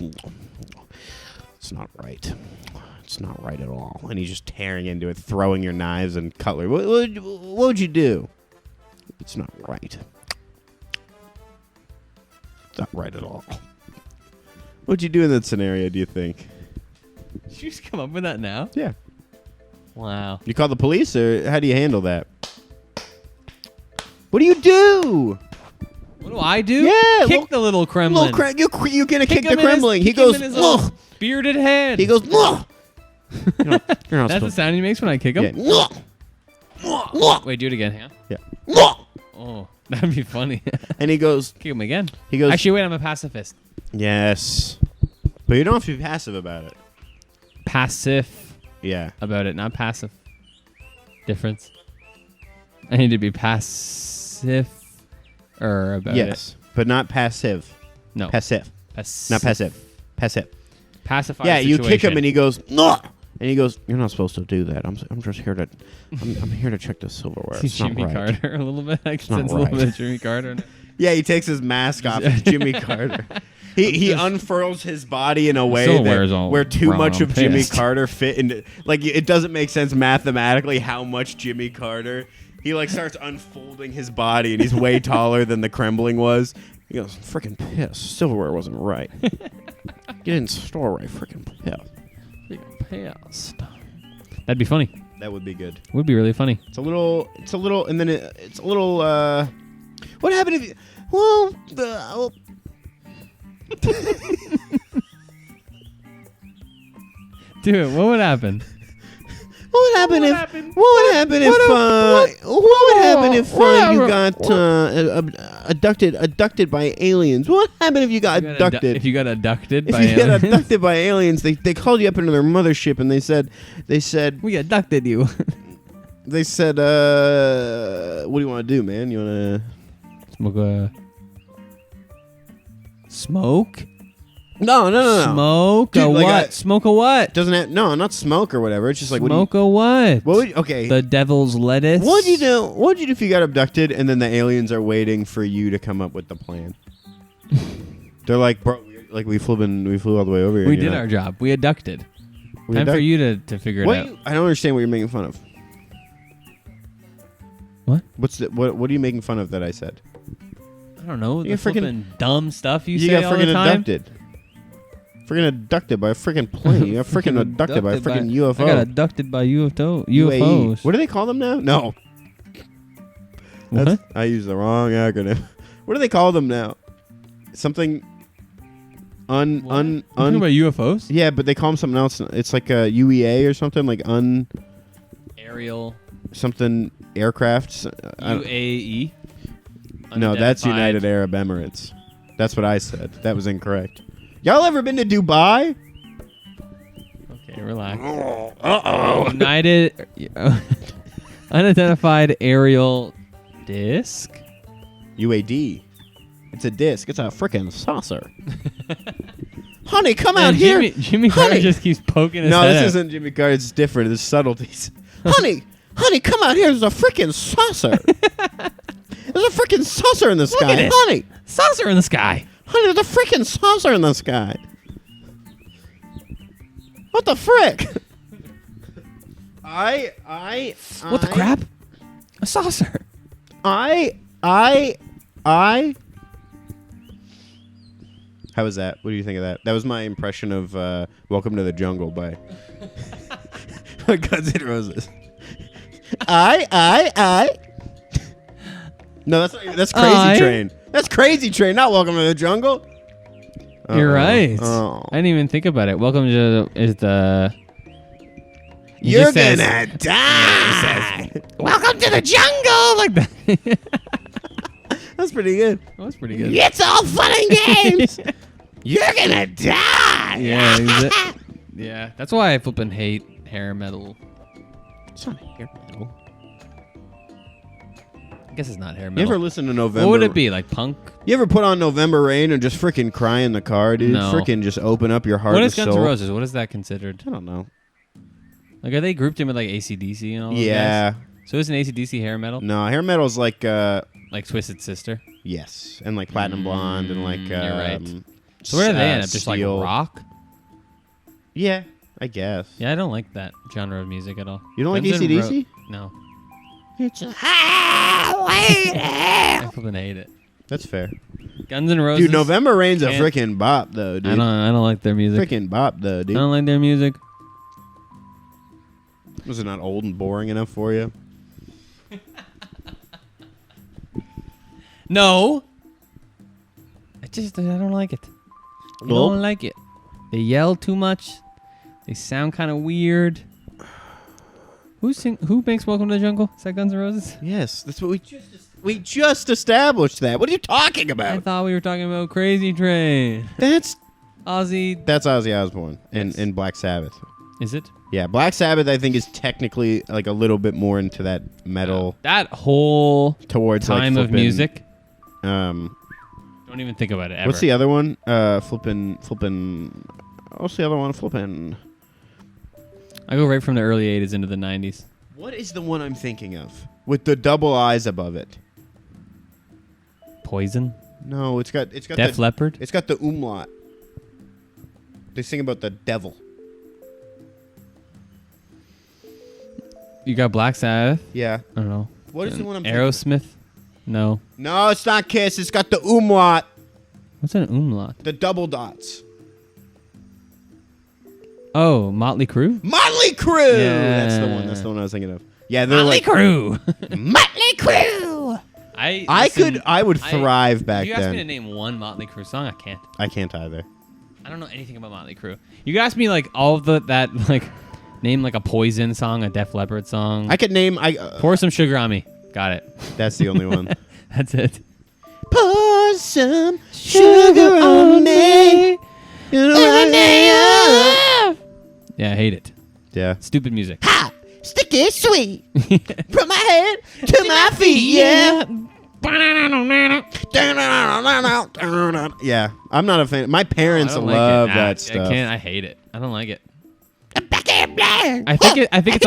it's not right. It's not right at all. And he's just tearing into it, throwing your knives and cutlery. What would you do? It's not right. It's not right at all. What'd you do in that scenario, do you think? Did you just come up with that now? Yeah. Wow. You call the police, or how do you handle that? What do you do? What do I do? Yeah, Kick the little Kremlin. You're gonna kick the him in Kremlin. He kick him goes, in his ugh. little bearded head. He goes, ugh. You're not That's the supposed sound he makes when I kick him? Yeah. Ugh. Wait, do it again, huh? Yeah. Ugh. Oh, that'd be funny. And he goes, Kick him again. Actually, wait, I'm a pacifist. yes. But you don't have to be passive about it. Passive Yeah. about it, not passive. Difference. I need to be passive about it. Yes. But not passive. No. Passive. Not passive. Passive. Pacify Yeah, the you kick him situation. and he goes, ugh. And he goes, you're not supposed to do that. I'm just here to I'm here to check the silverware. It's not Jimmy right. Carter a little bit. I can not sense a little right. bit of Jimmy Carter. Yeah, he takes his mask off. It's Jimmy Carter. He unfurls his body in a way Still wears all where too brown. much I'm of Jimmy pissed. Carter fit into, like, it doesn't make sense mathematically how much Jimmy Carter. He like starts unfolding his body, and he's way taller than the Kremling was. He goes, freaking pissed. Silverware wasn't right. You didn't store right. Freaking pissed. That'd be funny. That would be good. Would be really funny. It's a little, and then it's a little. What happened if you? Well, Do it. What would happen? What would happen if you got abducted by aliens? What happened if you got abducted? If you got abducted If by you aliens? got abducted by aliens, they called you up into their mothership and they said We abducted you. they said what do you want to do, man? You want to Smoke? No. Smoke Dude, a like what? Smoke a what? Doesn't have not smoke or whatever. It's just like Smoke a what? what would okay. The devil's lettuce? What'd you do? What'd you do if you got abducted and then the aliens are waiting for you to come up with the plan? They're like, bro, we flew all the way over here. We did our job. We abducted. Time for you to figure it out. I don't understand what you're making fun of. What? What are you making fun of that I said? I don't know. The You're freaking- freaking dumb stuff you You say got all the freaking time. abducted. Freaking abducted by a freaking plane. You got freaking abducted by a freaking UFO. I got abducted by UFOs. UAE. What do they call them now? No. What? I used the wrong acronym. What do they call them now? Something You talking about UFOs? Yeah, but they call them something else. It's like a UEA or something, like Aerial. something aircrafts. UAE. No, that's Unidentified. United Arab Emirates. That's what I said. That was incorrect. Y'all ever been to Dubai? Okay, relax. United Unidentified Aerial Disc. UAD. It's a disc. It's a freaking saucer. Honey, come out here. Jimmy Carter Honey. just keeps poking his No, head this out. isn't Jimmy Carter. It's different. There's subtleties. honey, come out here. There's a freaking saucer. There's a freaking saucer in the sky. at it. Honey, Saucer in the sky. honey, there's a freaking saucer in the sky. What the frick? What the crap? A saucer. How was that? What do you think of that? That was my impression of Welcome to the Jungle by Guns N' Roses. No, that's Crazy Train. That's Crazy Train, not Welcome to the Jungle. You're right. Oh. I didn't even think about it. Welcome to is the. He You're just says- gonna die. Welcome to the jungle, like that. That's pretty good. That was pretty good. It's all fun and games. You're gonna die. Yeah, yeah. That's why I flipping hate hair metal. It's not hair metal. I guess it's not hair You metal. ever listen to November? What would it be, like punk? You ever put on November Rain and just freaking cry in the car, dude? No. Freaking just open up your heart What and is Guns N' soul. Roses? What is that considered? I don't know. Like, are they grouped in with like AC/DC and all? Those Yeah. guys? So isn't AC/DC hair metal? No, hair metal's like Like Twisted Sister. yes, and like Platinum Blonde and like you're right. So where do they end up? Just like Seal. rock? Yeah, I guess. Yeah, I don't like that genre of music at all. You don't like Guns N' AC/DC? No. It's a I flipping hate it. That's fair. Guns N' Roses. Dude, November Rain's a Can't- freaking bop though, dude. I don't like their music. Freaking bop though, I dude. don't like their music. Was it not old and boring enough for you? No. I don't like it. I Well- don't like it. They yell too much. They sound kind of weird. Who makes Welcome to the Jungle? Is that Guns N' Roses? Yes, that's what we just established that. What are you talking I about? thought we were talking about Crazy Train. That's Ozzy. Ozzy Osbourne Yes. and Black Sabbath. Is it? Yeah, Black Sabbath I think is technically like a little bit more into that metal That whole towards time like of flippin', music. Um, Don't even think about it ever. what's the other one? Flippin'. What's the other one? Flippin'. I go right from the early 80s into the 90s. What is the one I'm thinking of with the double eyes above it? Poison? No, it's got Def Leppard? It's got the umlaut. They sing about the devil. You got Black Sabbath? Yeah. I don't know. What is the one I'm thinking? Aerosmith? No. No, it's not Kiss. It's got the umlaut, What's an umlaut? the double dots. Oh, Motley Crue? Motley Crue. Yeah. That's the one. That's the one I was thinking of. Yeah, they're Motley like Crue! Motley Crue. I would thrive back If you ask me to then. name one Motley Crue song, I can't. I can't either. I don't know anything about Motley Crue. You could ask me like all of that like name like a Poison song, a Def Leppard song. I could name. Pour some sugar on me. Got it. That's the only one. That's it. Pour some sugar on me. Yeah, I hate it. Yeah. Stupid music. Ha! Sticky sweet. From my head to my feet. Yeah. Yeah. I'm not a fan. My parents I don't like love it. that stuff. I can't. I hate it. I don't like it. I think it's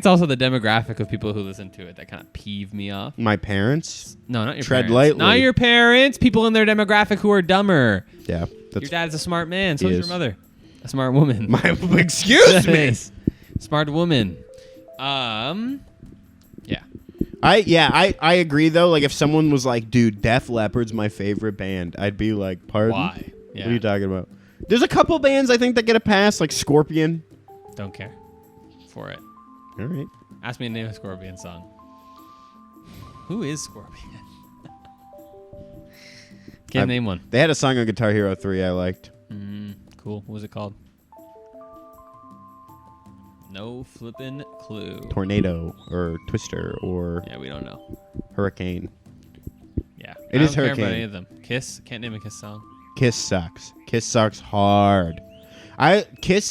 also the demographic of people who listen to it that kind of peeve me off. My parents? No, not your Tread parents. lightly. Not your parents. People in their demographic who are dumber. Yeah. Your dad's a smart man. So He is your is. mother. A smart woman. Excuse me. Yes. Smart woman. Yeah. I agree though. Like if someone was like, dude, Def Leppard's my favorite band, I'd be like, pardon? Why? Yeah. What are you talking about? There's a couple bands I think that get a pass, like Scorpion. Don't care for it. All right. Ask me to name a Scorpion song. Who is Scorpion? Can't name one. They had a song on Guitar Hero 3 I liked. Cool. What was it called? No flippin' clue. Tornado or Twister or Yeah, we don't know. Hurricane. Yeah. It I is don't care about Hurricane. any of them. Kiss. Can't name a Kiss song. Kiss sucks. Kiss sucks hard. Kiss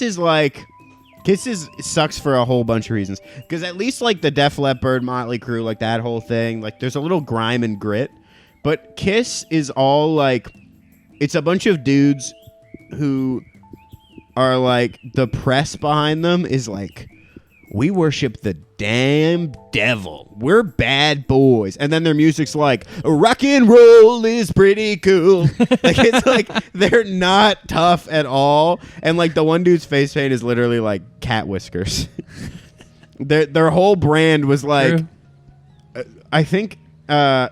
sucks for a whole bunch of reasons. Because at least like the Def Leppard, Motley Crue, like that whole thing, like there's a little grime and grit. But Kiss is all like, it's a bunch of dudes who are like, the press behind them is like, we worship the damn devil. We're bad boys. And then their music's like, rock and roll is pretty cool. Like it's like they're not tough at all. And like the one dude's face paint is literally like cat whiskers. Their whole brand was like, I think the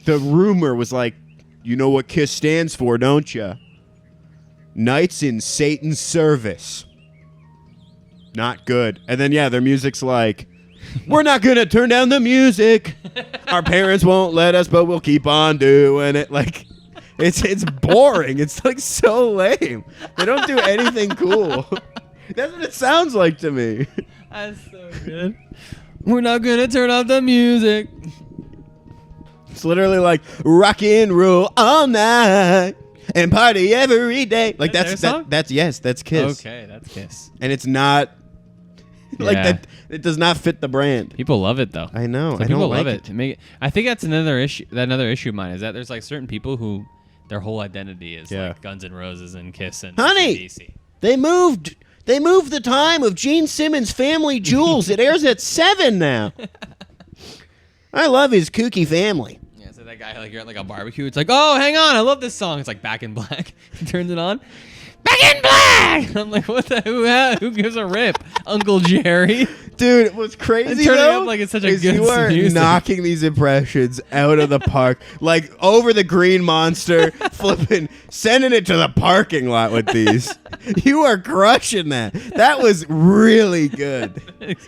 rumor was like, you know what KISS stands for, don't you? Knights in Satan's service. Not good. And then, yeah, their music's like, We're not gonna turn down the music. Our parents won't let us, but we'll keep on doing it. Like, it's boring. It's like so lame. They don't do anything cool. That's what it sounds like to me. That's so good. We're not gonna turn off the music. It's literally like rock and roll all night and party every day. Like that's Kiss. Okay, that's Kiss. And it's not like Yeah. that. It does not fit the brand. People love it though. I know. Some I people don't love like it. I think that's another issue. Another issue of mine is that there's like certain people who their whole identity is like Guns N' Roses and Kiss and Honey! AC/DC. They moved the time of Gene Simmons' Family Jewels. It airs at 7 now. I love his kooky family. Yeah, so that guy, like, you're at like a barbecue. It's like, oh, hang on, I love this song. It's like Back in Black. He turns it on. Back in Black. I'm like, what the? Who gives a rip? Uncle Jerry. Dude, what's crazy Turning though up like it's such a is good you are music. knocking these impressions out of the park, like over the green monster, flipping, sending it to the parking lot with these. You are crushing that. That was really good,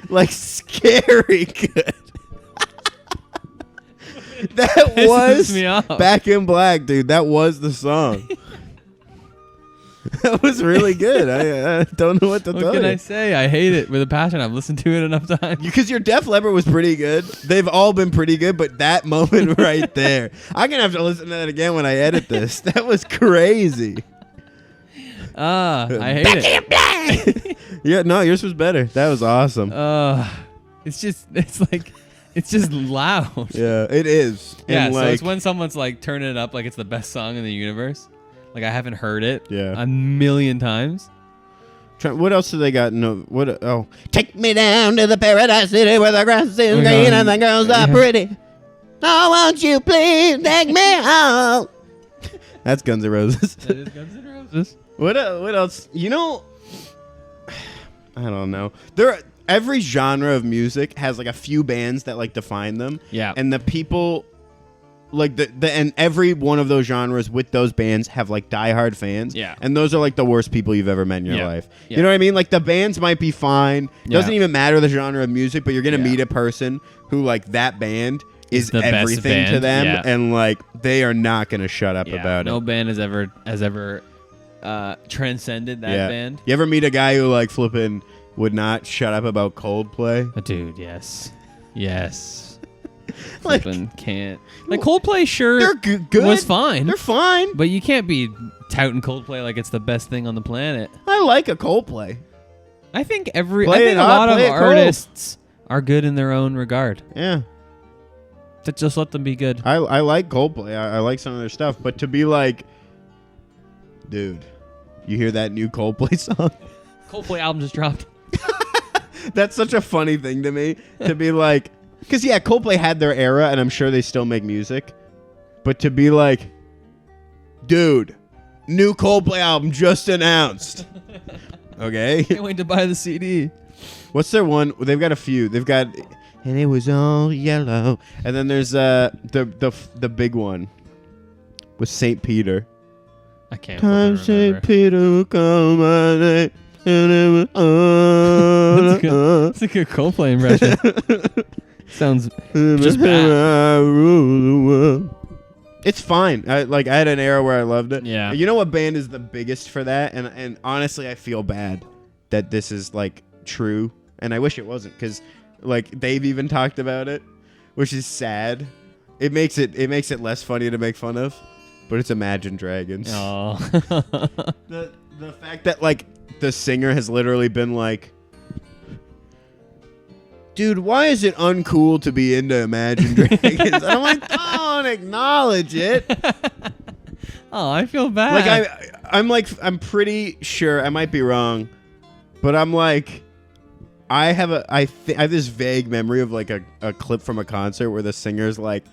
like scary good. That Pisses me was off. Back in Black, dude. That was the song. That was really good. I don't know what to What tell can you. I say? I hate it with a passion. I've listened to it enough times. Because your Def Leppard was pretty good. They've all been pretty good, but that moment right there, I'm going to have to listen to that again when I edit this. That was crazy. I hate it. Yeah, no, yours was better. That was awesome. It's just loud. Yeah, it is. Yeah, And so like, it's when someone's like turning it up like it's the best song in the universe. Like I haven't heard it Yeah. a million times. what else do they got? No, what? Oh, take me down to the paradise city where the grass is green God. and the girls are pretty. Oh, won't you please take me home? That's Guns N' Roses. That is Guns N' Roses. What else? You know, I don't know. Every genre of music has like a few bands that like define them. Yeah. And the people like and every one of those genres with those bands have like diehard fans. Yeah. And those are like the worst people you've ever met in your Yeah. life. Yeah. You know what I mean? Like the bands might be fine. Doesn't Yeah. even matter the genre of music, but you're going to Yeah. meet a person who like that band is the best everything to band, them yeah. and like they are not going to shut up about no it. band has ever transcended that band. You ever meet a guy who like flipping would not shut up about Coldplay? Dude, yes. Like- Flippin' can't. Like Coldplay, sure, They're good. was fine, They're fine. but you can't be touting Coldplay like it's the best thing on the planet. I like a Coldplay. I think a Play lot it hot, of play it cold. artists are good in their own regard. Yeah. To just let them be good. I like Coldplay. I like some of their stuff, but to be like, dude, you hear that new Coldplay song? Coldplay album just dropped. That's such a funny thing to me to be like, because yeah, Coldplay had their era, and I'm sure they still make music, but to be like, dude, new Coldplay album just announced. Okay. Can't wait to buy the CD. What's their one? They've got a few. They've got, and it was all yellow, and then there's the big one with Saint Peter. I can't Time remember. Saint Peter will come my name, and it was That's a good Coldplay impression. Sounds just bad. I rule the world. It's fine. I had an era where I loved it. Yeah. You know what band is the biggest for that? And honestly, I feel bad that this is like true, and I wish it wasn't, because like they've even talked about it, which is sad. It makes it less funny to make fun of, but it's Imagine Dragons. Oh. The fact that like the singer has literally been like, dude, why is it uncool to be into Imagine Dragons? And I'm like, don't acknowledge it. Oh, I feel bad. Like I'm pretty sure, I might be wrong, but I'm like, I have this vague memory of like a clip from a concert where the singer's like,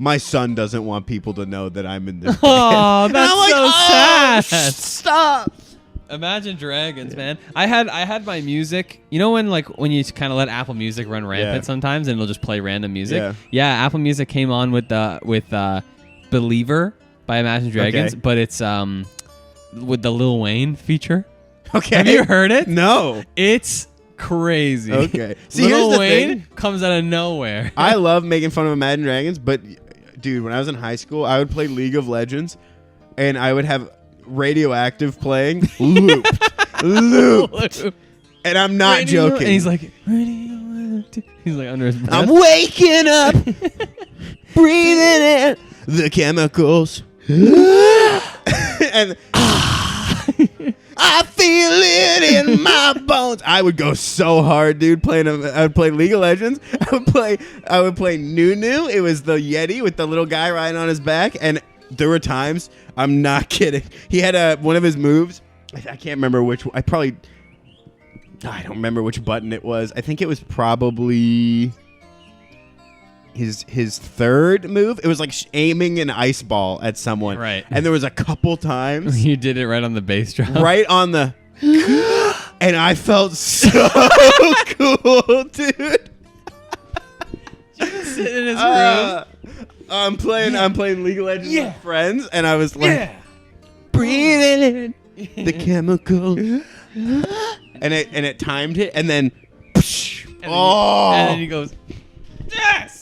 my son doesn't want people to know that I'm in this band. Oh, And that's I'm like, so oh, sad. Stop. Imagine Dragons, man. I had my music. You know when you kind of let Apple Music run rampant sometimes, and it'll just play random music. Yeah, Apple Music came on with Believer by Imagine Dragons, Okay. but it's with the Lil Wayne feature. Okay. Have you heard it? No. It's crazy. Okay. See, Lil here's the Wayne thing. comes out of nowhere. I love making fun of Imagine Dragons, but dude, when I was in high school, I would play League of Legends, and I would have Radioactive playing looped. And I'm not joking. And he's like, Radioactive. He's like under his breath. I'm waking up, breathing in the chemicals, and I feel it in my bones. I would go so hard, dude. I would play League of Legends. I would play Nunu. It was the Yeti with the little guy riding on his back, and there were times, I'm not kidding, he had one of his moves. I can't remember which. I don't remember which button it was. I think it was probably his third move. It was like aiming an ice ball at someone. Right. And there was a couple times. You did it right on the bass drum. Right on the... And I felt so cool, dude. Just sitting in his room. I'm playing League of Legends with friends, and I was like, breathing in the chemical. And it timed it, and then... And then he goes,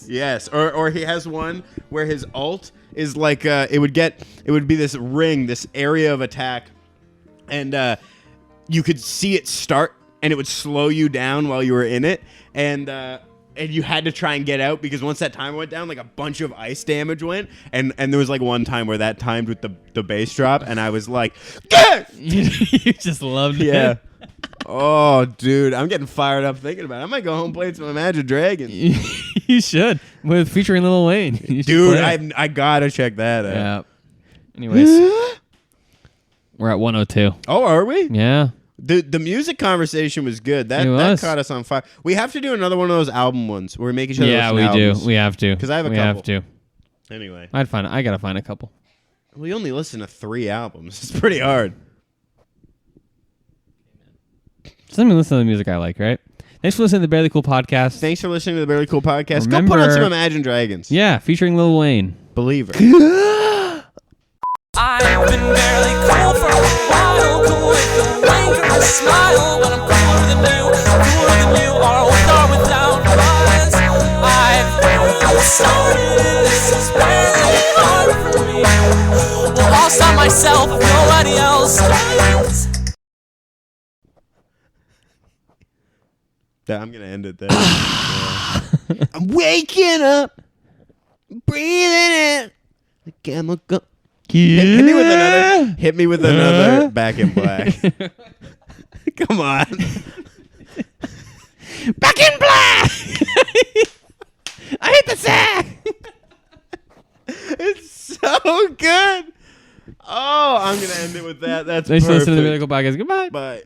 Yes, or he has one where his ult is like it would be this ring, this area of attack, and you could see it start, and it would slow you down while you were in it, and you had to try and get out because once that timer went down, like a bunch of ice damage went, and there was like one time where that timed with the bass drop, and I was like, you just loved it. yeah. Oh, dude, I'm getting fired up thinking about it. I might go home and play some Imagine Dragons. You should, with featuring Lil Wayne. You should Dude, play it. I gotta check that out. Yeah. Anyways, we're at 102. Oh, are we? Yeah. The music conversation was good. That caught us on fire. We have to do another one of those album ones where we make each other Yeah, listen we to do. albums. We have to. 'Cause I have a we couple. have to. Anyway, I gotta find a couple. we only listen to 3 albums. It's pretty hard. Just let me listen to the music I like, right? Thanks for listening to the Barely Cool podcast. Thanks for listening to the Barely Cool Podcast. Go put Remember- on some Imagine Dragons. Yeah, featuring Lil Wayne. Believer. I've been barely cool for a while, cool with the wink or a smile, but I'm cooler than you are with or without us. I've started, this is really hard for me. Well, I'll stop myself if nobody else does. I'm gonna end it there. Yeah. I'm waking up, breathing in the chemical. Hit me with another Back in Black. Come on. Back in Black! I hit the sack! It's so good. Oh, I'm gonna end it with that. That's Thanks for listening to the perfect. Barely Cool podcast. Goodbye. Bye.